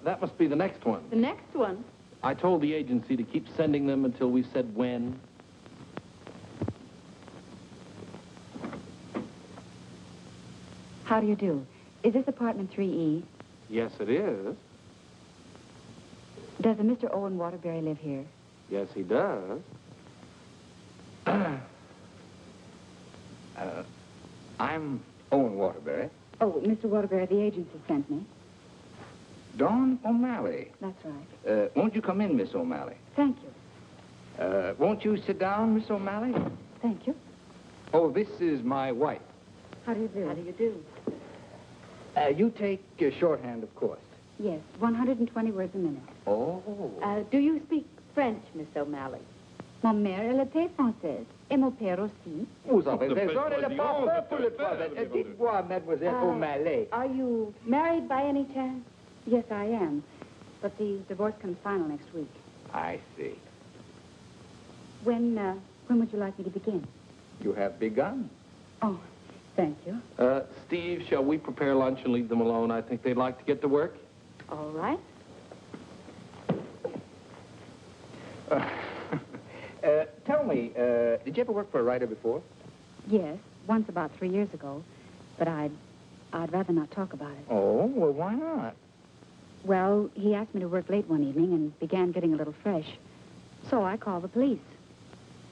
That must be the next one. The next one? I told the agency to keep sending them until we said when. How do you do? Is this apartment 3E? Yes, it is. Does a Mr. Owen Waterbury live here? Yes, he does. I'm Owen Waterbury. Oh, Mr. Waterbury, the agency sent me. Dawn O'Malley. That's right. Won't you come in, Miss O'Malley? Thank you. Won't you sit down, Miss O'Malley? Thank you. Oh, this is my wife. How do you do? How do you do? You take shorthand, of course. Yes, 120 words a minute. Oh. Do you speak French, Miss O'Malley? Ma mère, elle était française. Et mon père aussi. Vous avez raison, elle n'est pas faite pour le travail. Dites-moi, Mademoiselle O'Malley. Are you married by any chance? Yes, I am. But the divorce comes final next week. I see. When would you like me to begin? You have begun. Oh, thank you. Steve, shall we prepare lunch and leave them alone? I think they'd like to get to work. All right. Tell me, did you ever work for a writer before? Yes, once about 3 years ago. But I'd rather not talk about it. Oh, well, why not? Well, he asked me to work late one evening and began getting a little fresh. So I called the police.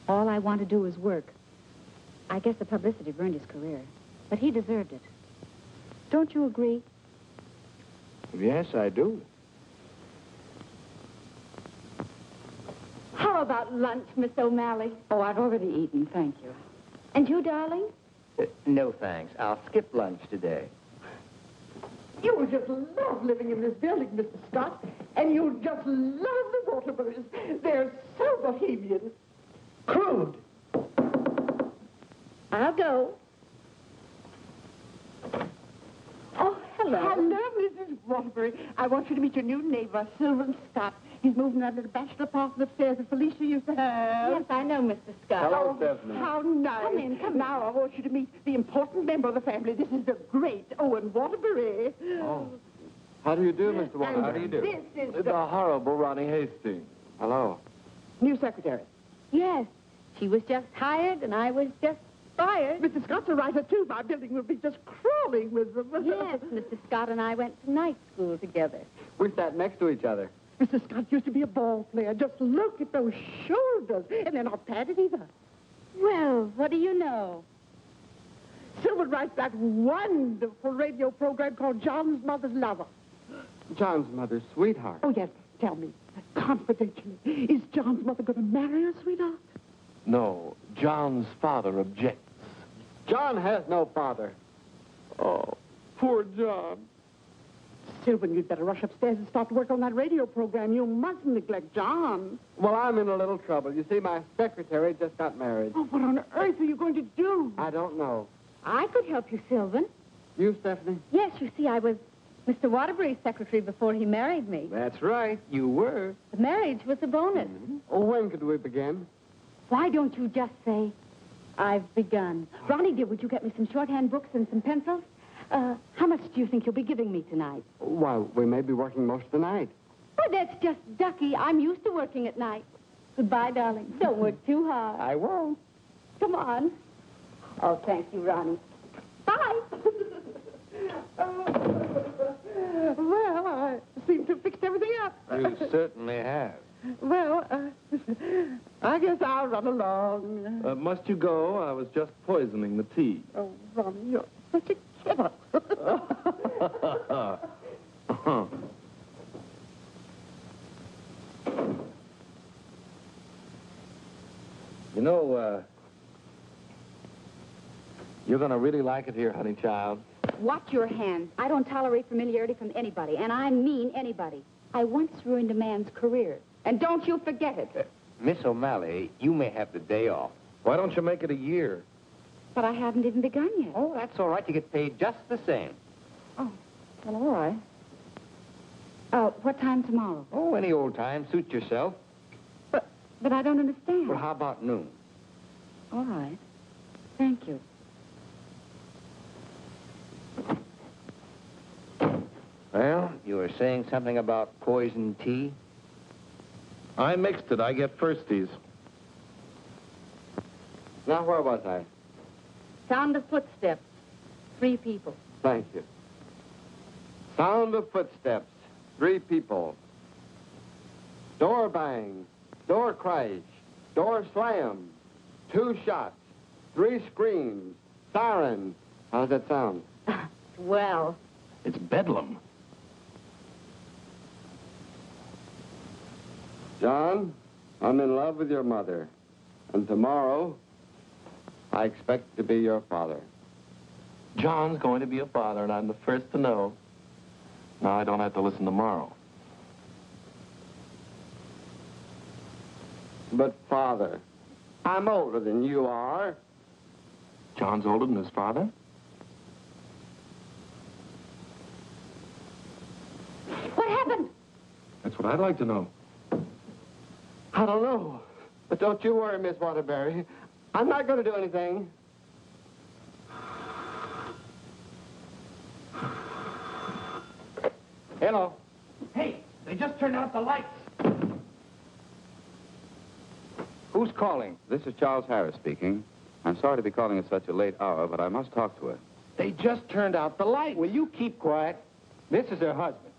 All I want to do is work. I guess the publicity ruined his career. But he deserved it. Don't you agree? Yes, I do. How about lunch, Miss O'Malley? Oh, I've already eaten, thank you. And you, darling? No, thanks. I'll skip lunch today. You will just love living in this building, Mr. Scott. And you'll just love the Waterburys. They're so bohemian. Crude. I'll go. Oh, hello. Hello, Mrs. Waterbury. I want you to meet your new neighbor, Sylvan Scott. He's moving that little bachelor apartment upstairs that Felicia used to have. Yes, I know, Mr. Scott. Hello, Stephanie. How nice. Come in. Now I want you to meet the important member of the family. This is the great Owen Waterbury. Oh. How do you do, Mr. Waterbury? And How do you do? This is The horrible Ronnie Hastings. Hello. new secretary. Yes, she was just hired and I was just fired. Mr. Scott's a writer, too. My building will be just crawling with them. Yes, Mr. Scott and I went to night school together. We sat next to each other. Mr. Scott used to be a ball player. Just look at those shoulders. And they're not padded either. Well, what do you know? Sylvan writes that wonderful radio program called John's Mother's Lover. John's mother's sweetheart. Oh, yes. Tell me, confidentially, is John's mother going to marry her, sweetheart? No, John's father objects. John has no father. Oh, poor John. Sylvan, you'd better rush upstairs and start to work on that radio program. You mustn't neglect John. Well, I'm in a little trouble. You see, my secretary just got married. Oh, what on earth are you going to do? I don't know. I could help you, Sylvan. You, Stephanie? Yes, you see, I was Mr. Waterbury's secretary before he married me. That's right. You were. The marriage was a bonus. Oh, when could we begin? Why don't you just say, I've begun? Ronnie, dear, would you get me some shorthand books and some pencils? How much do you think you'll be giving me tonight? Why, we may be working most of the night. Oh, that's just ducky. I'm used to working at night. Goodbye, darling. Don't work too hard. I won't. Come on. Oh, thank you, Ronnie. Bye. Well, I seem to have fixed everything up. You certainly have. Well, I guess I'll run along. Must you go? I was just poisoning the tea. Oh, Ronnie, you're such a kidder. You know, you're going to really like it here, honey child. Watch your hands. I don't tolerate familiarity from anybody, and I mean anybody. I once ruined a man's career, and don't you forget it. Miss O'Malley, you may have the day off. Why don't you make it a year? But I haven't even begun yet. Oh, that's all right. You get paid just the same. Oh, well, all right. What time tomorrow? Oh, any old time. Suit yourself. But I don't understand. Well, how about noon? All right. Thank you. Well, you were saying something about poison tea? I mixed it. I get firsties. Now, where was I? Sound of footsteps. 3 people. Thank you. Sound of footsteps. 3 people. Door bang. Door crash. Door slam. 2 shots. 3 screams. Siren. How's that sound? Well. It's bedlam. John, I'm in love with your mother. And tomorrow, I expect to be your father. John's going to be a father, and I'm the first to know. Now, I don't have to listen tomorrow. But, Father, I'm older than you are. John's older than his father? What happened? That's what I'd like to know. I don't know. But don't you worry, Miss Waterbury. I'm not going to do anything. Hello. Hey, they just turned out the lights. Who's calling? This is Charles Harris speaking. I'm sorry to be calling at such a late hour, but I must talk to her. They just turned out the light. Will you keep quiet? This is her husband.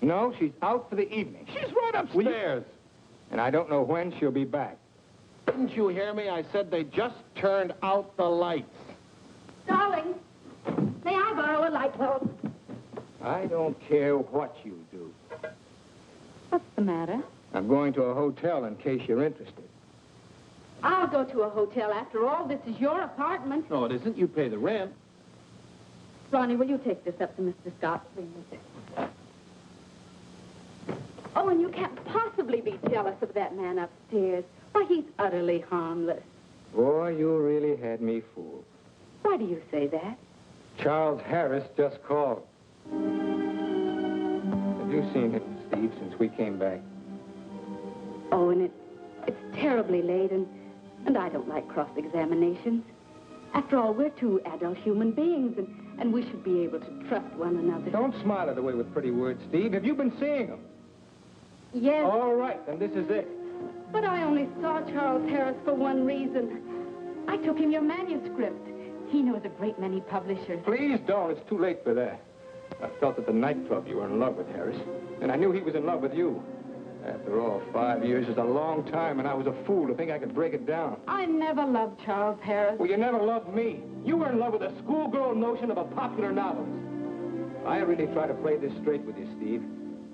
No, she's out for the evening. She's right upstairs. And I don't know when she'll be back. Didn't you hear me? I said they just turned out the lights. Darling, may I borrow a light bulb? I don't care what you do. What's the matter? I'm going to a hotel in case you're interested. I'll go to a hotel. After all, this is your apartment. No, it isn't. You pay the rent. Ronnie, will you take this up to Mr. Scott, please? Oh, and you can't possibly be jealous of that man upstairs. Why, he's utterly harmless. Boy, you really had me fooled. Why do you say that? Charles Harris just called. Have you seen him, Steve, since we came back? Oh, and it's terribly late, and I don't like cross-examinations. After all, we're two adult human beings, and we should be able to trust one another. Don't smile it away with pretty words, Steve. Have you been seeing him? Yes. All right, then this is it. But I only saw Charles Harris for one reason. I took him your manuscript. He knows a great many publishers. Please don't. It's too late for that. I felt at the nightclub you were in love with Harris, and I knew he was in love with you. After all, 5 years is a long time, and I was a fool to think I could break it down. I never loved Charles Harris. Well, you never loved me. You were in love with a schoolgirl notion of a popular novelist. I really try to play this straight with you, Steve,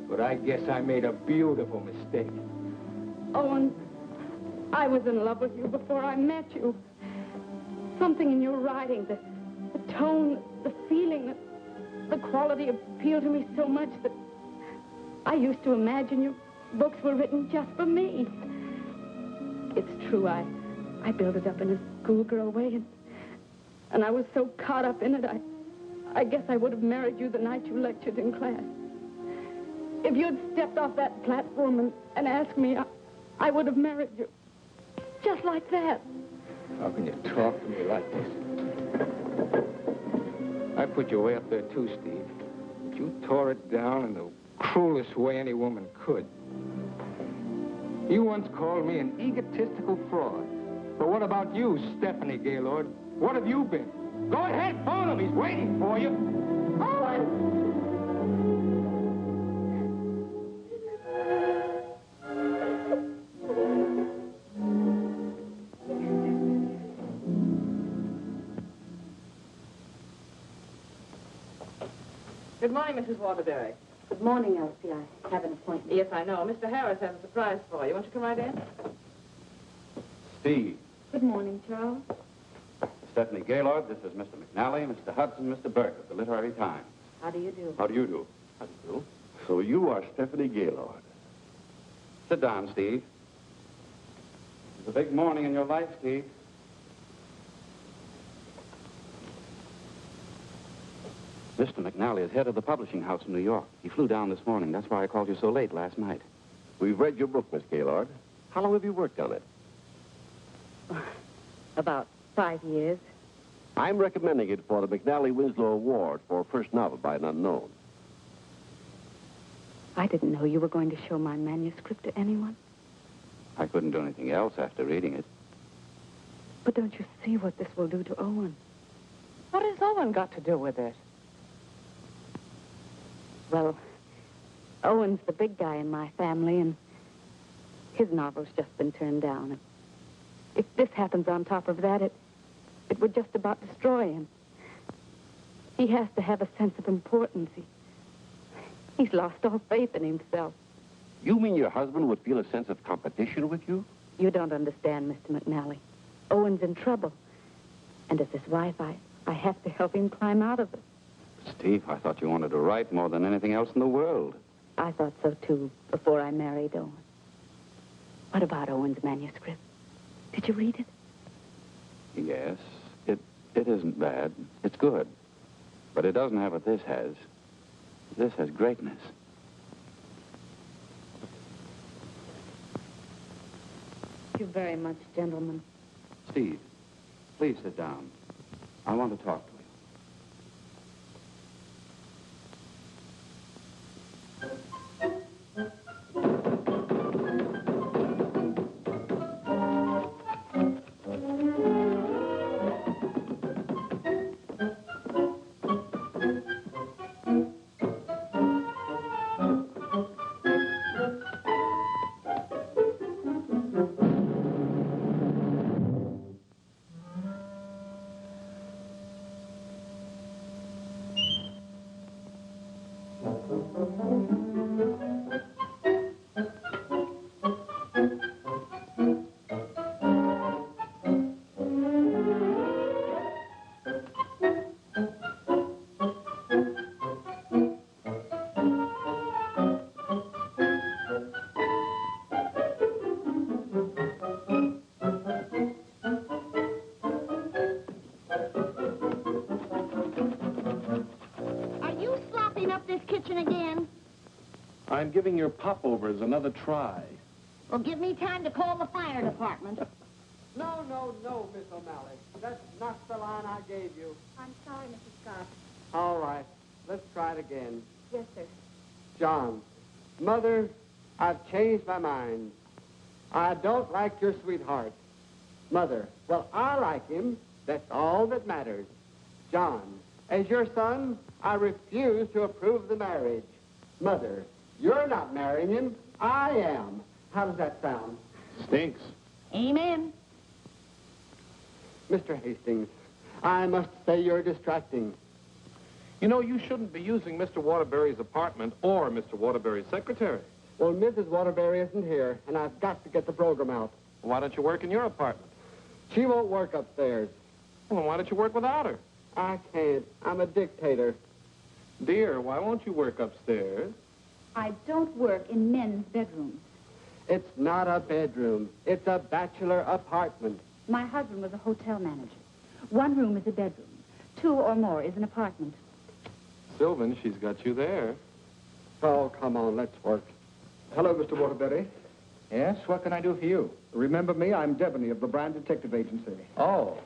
but I guess I made a beautiful mistake. Owen, I was in love with you before I met you. Something in your writing, the tone, the feeling, the quality appealed to me so much that I used to imagine your books were written just for me. It's true, I built it up in a schoolgirl way, and I was so caught up in it, I guess I would have married you the night you lectured in class. If you'd stepped off that platform and asked me, I would have married you. Just like that. How can you talk to me like this? I put you way up there, too, Steve. But you tore it down in the cruelest way any woman could. You once called me an egotistical fraud. But what about you, Stephanie Gaylord? What have you been? Go ahead, phone him. He's waiting for you. Owen! Good morning, Mrs. Waterbury. Good morning, Elsie. I have an appointment. Yes, I know. Mr. Harris has a surprise for you. Won't you come right in? Steve. Good morning, Charles. Stephanie Gaylord, this is Mr. McNally, Mr. Hudson, Mr. Burke of the Literary Times. How do you do? How do you do? How do you do? So you are Stephanie Gaylord. Sit down, Steve. It's a big morning in your life, Steve. Mr. McNally is head of the publishing house in New York. He flew down this morning. That's why I called you so late last night. We've read your book, Miss Gaylord. How long have you worked on it? About 5 years. I'm recommending it for the McNally Winslow Award for first novel by an unknown. I didn't know you were going to show my manuscript to anyone. I couldn't do anything else after reading it. But don't you see what this will do to Owen? What has Owen got to do with it? Well, Owen's the big guy in my family, and his novel's just been turned down. And if this happens on top of that, it would just about destroy him. He has to have a sense of importance. He's lost all faith in himself. You mean your husband would feel a sense of competition with you? You don't understand, Mr. McNally. Owen's in trouble. And as his wife, I have to help him climb out of it. Steve, I thought you wanted to write more than anything else in the world. I thought so, too, before I married Owen. What about Owen's manuscript? Did you read it? Yes, it isn't bad. It's good. But it doesn't have what this has. This has greatness. Thank you very much, gentlemen. Steve, please sit down. I want to talk to you. I'm giving your popovers another try. Well, give me time to call the fire department. No, Miss O'Malley. That's not the line I gave you. I'm sorry, Mrs. Scott. All right. Let's try it again. Yes, sir. John, Mother, I've changed my mind. I don't like your sweetheart. Mother, well, I like him. That's all that matters. John, as your son, I refuse to approve the marriage. Mother, you're not marrying him. I am. How does that sound? Stinks. Amen. Mr. Hastings, I must say you're distracting. You know, you shouldn't be using Mr. Waterbury's apartment or Mr. Waterbury's secretary. Well, Mrs. Waterbury isn't here, and I've got to get the program out. Why don't you work in your apartment? She won't work upstairs. Well, then why don't you work without her? I can't. I'm a dictator. Dear, why won't you work upstairs? I don't work in men's bedrooms. It's not a bedroom. It's a bachelor apartment. My husband was a hotel manager. One room is a bedroom. Two or more is an apartment. Sylvan, she's got you there. Oh, come on, let's work. Hello, Mr. Waterbury. Yes, what can I do for you? Remember me? I'm Devaney of the Brand Detective Agency. Oh.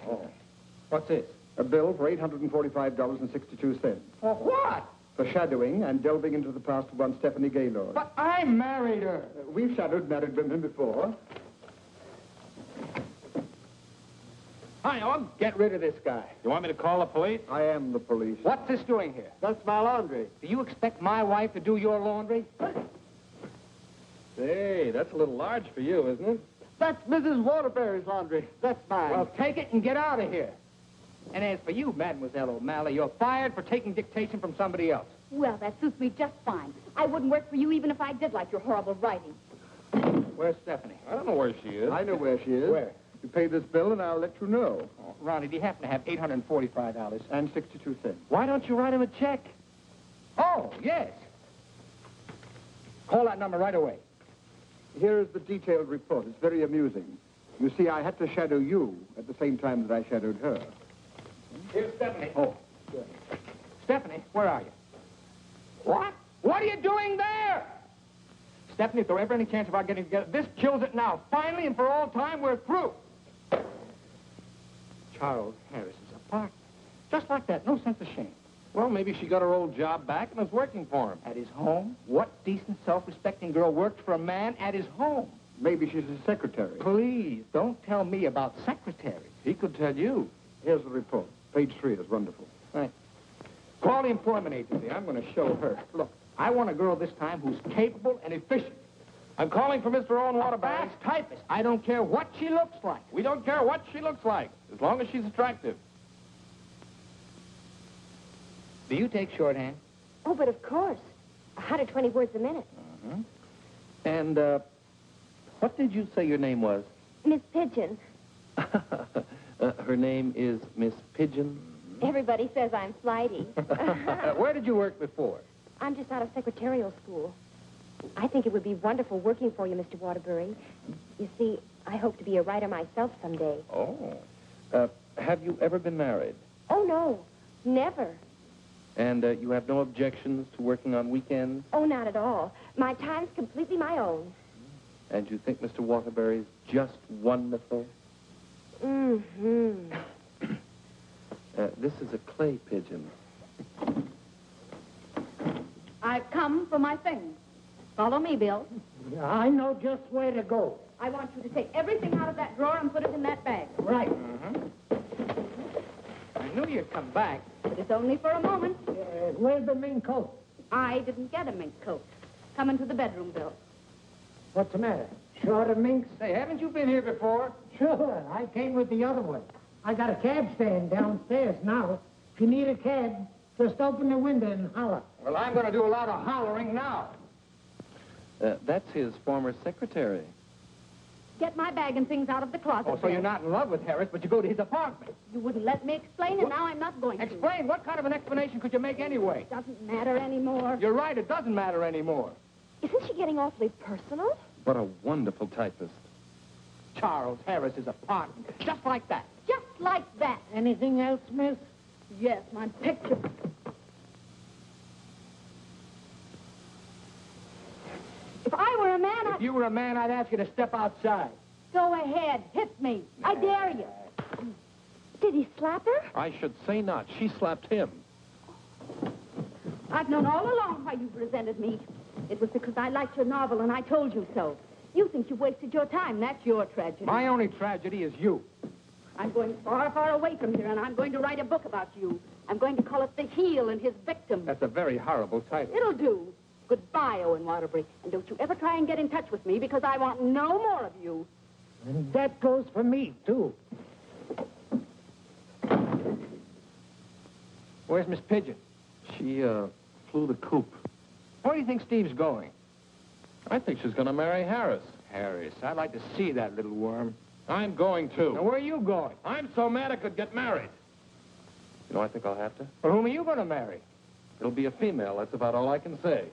What's this? A bill for $845.62. For what? For shadowing and delving into the past of one Stephanie Gaylord. But I married her. We've shadowed married women before. Hi, Owen. Get rid of this guy. You want me to call the police? I am the police. What's this doing here? That's my laundry. Do you expect my wife to do your laundry? Hey, that's a little large for you, isn't it? That's Mrs. Waterbury's laundry. That's mine. Well, take it and get out of here. And as for you, Mademoiselle O'Malley, you're fired for taking dictation from somebody else. Well, that suits me just fine. I wouldn't work for you even if I did like your horrible writing. Where's Stephanie? I don't know where she is. I know where she is. Where? You pay this bill and I'll let you know. Oh, Ronnie, do you happen to have $845? And 62 cents. Why don't you write him a check? Oh, yes. Call that number right away. Here is the detailed report. It's very amusing. You see, I had to shadow you at the same time that I shadowed her. Here's Stephanie. Oh, good. Stephanie, where are you? What? What are you doing there? Stephanie, if there were ever any chance of our getting together, this kills it now. Finally and for all time, we're through. Charles Harris's apartment. Just like that, no sense of shame. Well, maybe she got her old job back and is working for him. At his home? What decent, self-respecting girl works for a man at his home? Maybe she's a secretary. Please, don't tell me about secretaries. He could tell you. Here's the report. Page 3 is wonderful. Right. Call the employment agency. I'm going to show her. Look, I want a girl this time who's capable and efficient. I'm calling for Mr. Owen A Waterbury. fast typist. I don't care what she looks like. We don't care what she looks like, as long as she's attractive. Do you take shorthand? Oh, but of course. 120 words a minute. Mm-hmm. And, what did you say your name was? Miss Pigeon. Her name is Miss Pigeon? Everybody says I'm flighty. Where did you work before? I'm just out of secretarial school. I think it would be wonderful working for you, Mr. Waterbury. You see, I hope to be a writer myself someday. Oh. Have you ever been married? Oh, no. Never. And you have no objections to working on weekends? Oh, not at all. My time's completely my own. And you think Mr. Waterbury's just wonderful? Mm-hmm. This is a clay pigeon. I've come for my things. Follow me, Bill. I know just where to go. I want you to take everything out of that drawer and put it in that bag. Right. I knew you'd come back. But it's only for a moment. Where's the mink coat? I didn't get a mink coat. Come into the bedroom, Bill. What's the matter? Short of minks? Say, haven't you been here before? Sure. I came with the other one. I got a cab stand downstairs now. If you need a cab, just open the window and holler. Well, I'm going to do a lot of hollering now. That's his former secretary. Get my bag and things out of the closet. Oh, so Bill. you're not in love with Harris, but you go to his apartment. You wouldn't let me explain, and now I'm not going to. Explain? What kind of an explanation could you make anyway? Doesn't matter anymore. You're right, it doesn't matter anymore. Isn't she getting awfully personal? What a wonderful typist. Charles Harris's apartment. Just like that. Just like that. Anything else, miss? Yes, my picture. If I were a man, If you were a man, I'd ask you to step outside. Go ahead, hit me. I dare you. Did he slap her? I should say not. She slapped him. I've known all along why you've resented me. It was because I liked your novel, and I told you so. You think you've wasted your time. That's your tragedy. My only tragedy is you. I'm going far, far away from here, and I'm going to write a book about you. I'm going to call it The Heel and His Victim. That's a very horrible title. It'll do. Goodbye, Owen Waterbury. And don't you ever try and get in touch with me, because I want no more of you. And that goes for me, too. Where's Miss Pigeon? She, flew the coop. Where do you think Steve's going? I think she's going to marry Harris. Harris. I'd like to see that little worm. I'm going to. Now, where are you going? I'm so mad I could get married. You know, I think I'll have to. Well, whom are you going to marry? It'll be a female. That's about all I can say.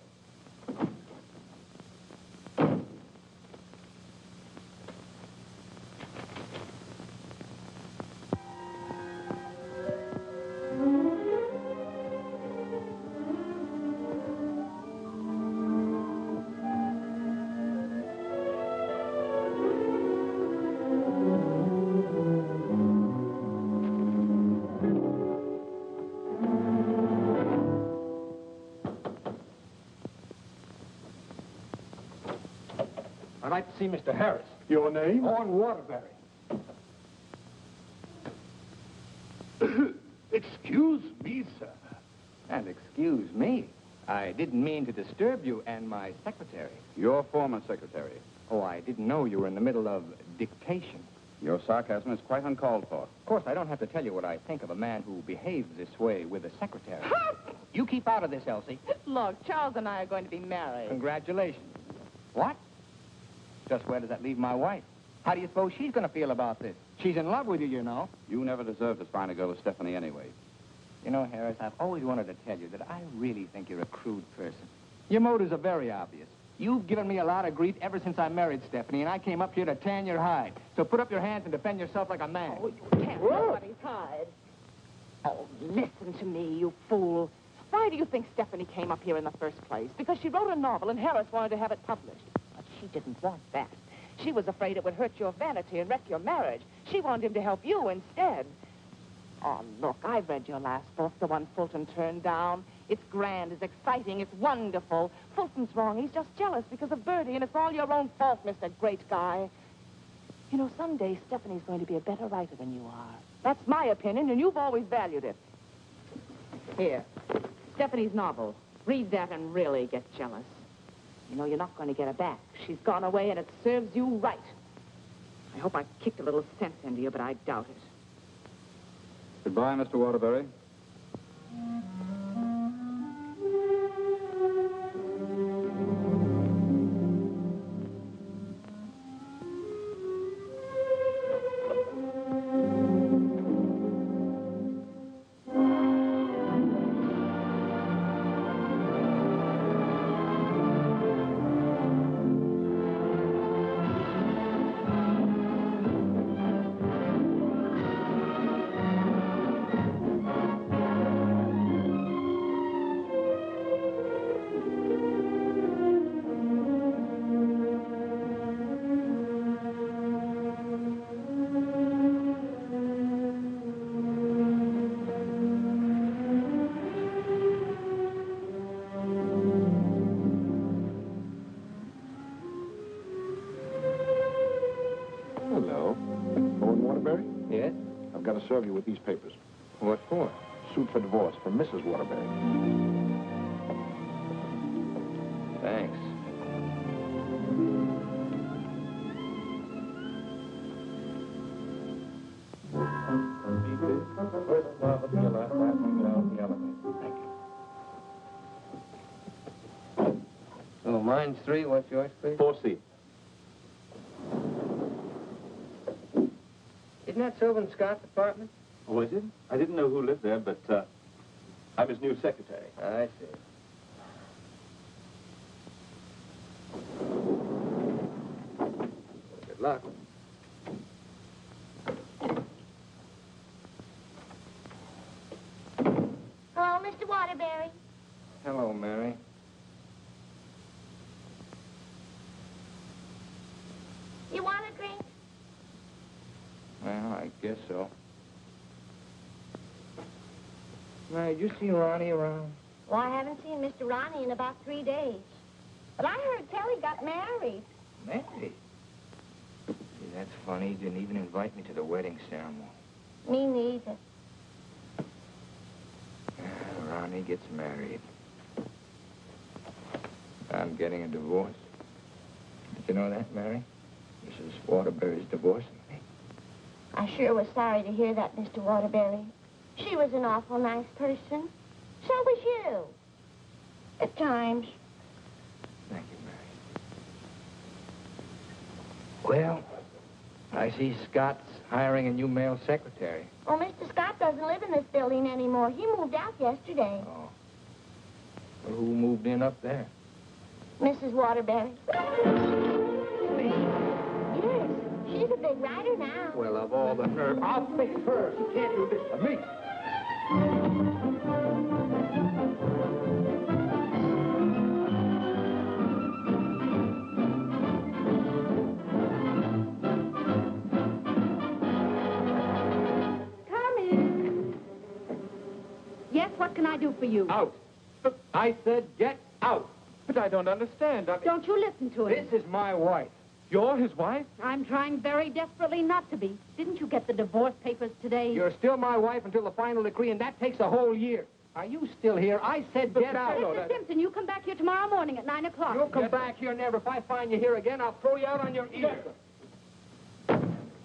I'd like to see Mr. Harris. Your name? Owen Waterbury. Excuse me, sir. And excuse me. I didn't mean to disturb you and my secretary. Your former secretary. Oh, I didn't know you were in the middle of dictation. Your sarcasm is quite uncalled for. Of course, I don't have to tell you what I think of a man who behaves this way with a secretary. You keep out of this, Elsie. Look, Charles and I are going to be married. Congratulations. What? Just where does that leave my wife? How do you suppose she's going to feel about this? She's in love with you, you know. You never deserved as fine a girl as Stephanie anyway. You know, Harris, I've always wanted to tell you that I really think you're a crude person. Your motives are very obvious. You've given me a lot of grief ever since I married Stephanie, and I came up here to tan your hide. So put up your hands and defend yourself like a man. Oh, you can't nobody's hide. Oh, listen to me, you fool. Why do you think Stephanie came up here in the first place? Because she wrote a novel and Harris wanted to have it published. But she didn't want that. She was afraid it would hurt your vanity and wreck your marriage. She wanted him to help you instead. Oh, look, I've read your last book, the one Fulton turned down. It's grand, it's exciting, it's wonderful. Fulton's wrong. He's just jealous because of Bertie, and it's all your own fault, Mr. Great Guy. You know, someday Stephanie's going to be a better writer than you are. That's my opinion, and you've always valued it. Here, Stephanie's novel. Read that and really get jealous. You know, you're not going to get her back. She's gone away, and it serves you right. I hope I kicked a little sense into you, but I doubt it. Goodbye, Mr. Waterbury. Waterbury? Yes? I've got to serve you with these papers. What for? Suit for divorce from Mrs. Waterbury. Thanks. Oh, mine's 3. What's yours, please? 4C. Isn't that Sylvan Scott's apartment? Oh, is it? I didn't know who lived there, but I'm his new secretary. I see. Good luck. Hello, Mr. Waterbury. Hello, Mary. You want a drink? Well, I guess so. Mary, did you see Ronnie around? Well, I haven't seen Mr. Ronnie in about 3 days. But I heard Kelly got married. Married? See, that's funny. He didn't even invite me to the wedding ceremony. Me neither. Ronnie gets married. I'm getting a divorce. Did you know that, Mary? Mrs. Waterbury's divorcing me. I sure was sorry to hear that, Mr. Waterbury. She was an awful nice person. So was you. At times. Thank you, Mary. Well, I see Scott's hiring a new male secretary. Well, Mr. Scott doesn't live in this building anymore. He moved out yesterday. Oh. Well, who moved in up there? Mrs. Waterbury. Yes, she's a big writer now. Well, of all the nerve, I'll fix her. She can't do this to me. Come in. Yes, what can I do for you? Out. I said get out. But I don't understand. Don't you listen to him. This is my wife. You're his wife? I'm trying very desperately not to be. Didn't you get the divorce papers today? You're still my wife until the final decree, and that takes a whole year. Are you still here? I said get out. Mr. Simpson, you come back here tomorrow morning at 9 o'clock. You'll come back here never. If I find you here again, I'll throw you out on your ear.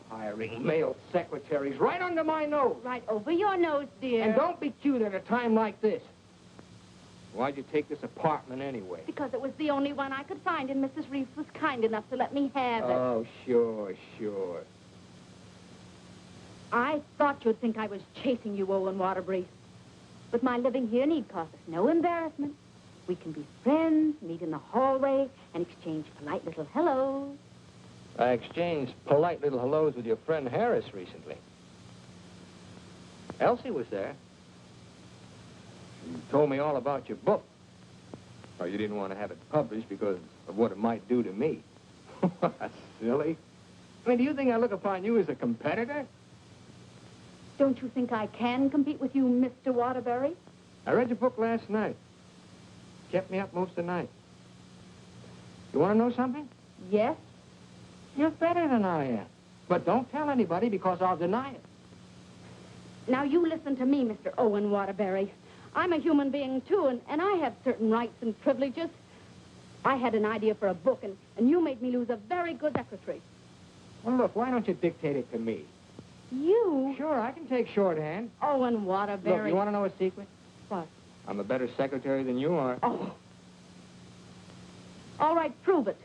Hiring male secretaries right under my nose. Right over your nose, dear. And don't be cute at a time like this. Why'd you take this apartment anyway? Because it was the only one I could find, and Mrs. Reeves was kind enough to let me have it. Oh, sure, sure. I thought you'd think I was chasing you, Owen Waterbury. But my living here need cause us no embarrassment. We can be friends, meet in the hallway, and exchange polite little hellos. I exchanged polite little hellos with your friend Harris recently. Elsie was there. You told me all about your book. Well, you didn't want to have it published because of what it might do to me. Silly. I mean, do you think I look upon you as a competitor? Don't you think I can compete with you, Mr. Waterbury? I read your book last night. Kept me up most of the night. You want to know something? Yes. You're better than I am. But don't tell anybody because I'll deny it. Now, you listen to me, Mr. Owen Waterbury. I'm a human being, too, and I have certain rights and privileges. I had an idea for a book, and you made me lose a very good secretary. Well, look, why don't you dictate it to me? You? Sure, I can take shorthand. Owen Waterbury. Look, you want to know a secret? What? I'm a better secretary than you are. Oh. All right, prove it.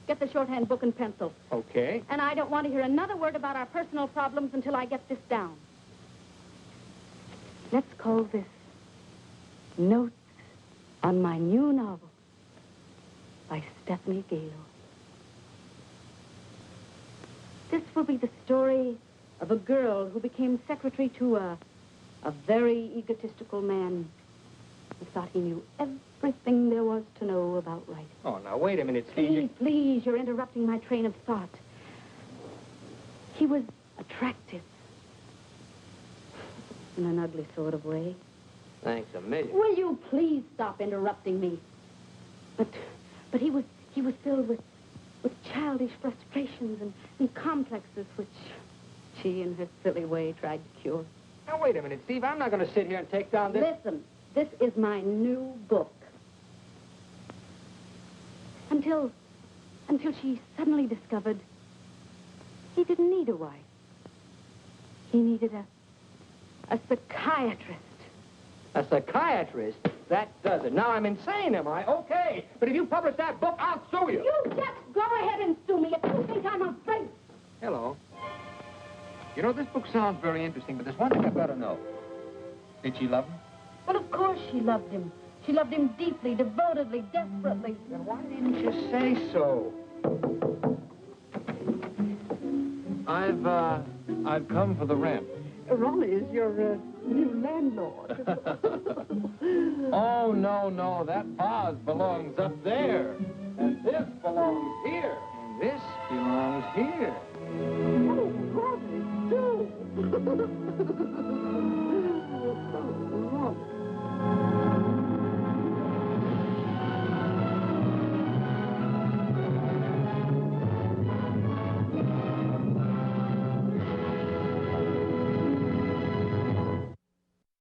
Get the shorthand book and pencil. Okay. And I don't want to hear another word about our personal problems until I get this down. Let's call this Notes on My New Novel by Stephanie Gaylord. This will be the story of a girl who became secretary to a very egotistical man who thought he knew everything there was to know about writing. Oh, now, wait a minute, Steve. Please, you're interrupting my train of thought. He was attractive. In an ugly sort of way. Thanks a million. Will you please stop interrupting me? But he was filled with childish frustrations and complexes which she, in her silly way, tried to cure. Now, wait a minute, Steve. I'm not going to sit here and take down this... Listen, this is my new book. Until she suddenly discovered he didn't need a wife. He needed a psychiatrist. A psychiatrist? That does it. Now I'm insane, am I? Okay. But if you publish that book, I'll sue you. You just go ahead and sue me if you think I'm afraid. Hello. You know, this book sounds very interesting, but there's one thing I've got to know. Did she love him? Well, of course she loved him. She loved him deeply, devotedly, desperately. Then why didn't you say so? I've come for the rent. Ronnie is your new landlord. Oh, no, that vase belongs up there. And this belongs here. And this belongs here. Oh, Ronnie, do. Ronnie.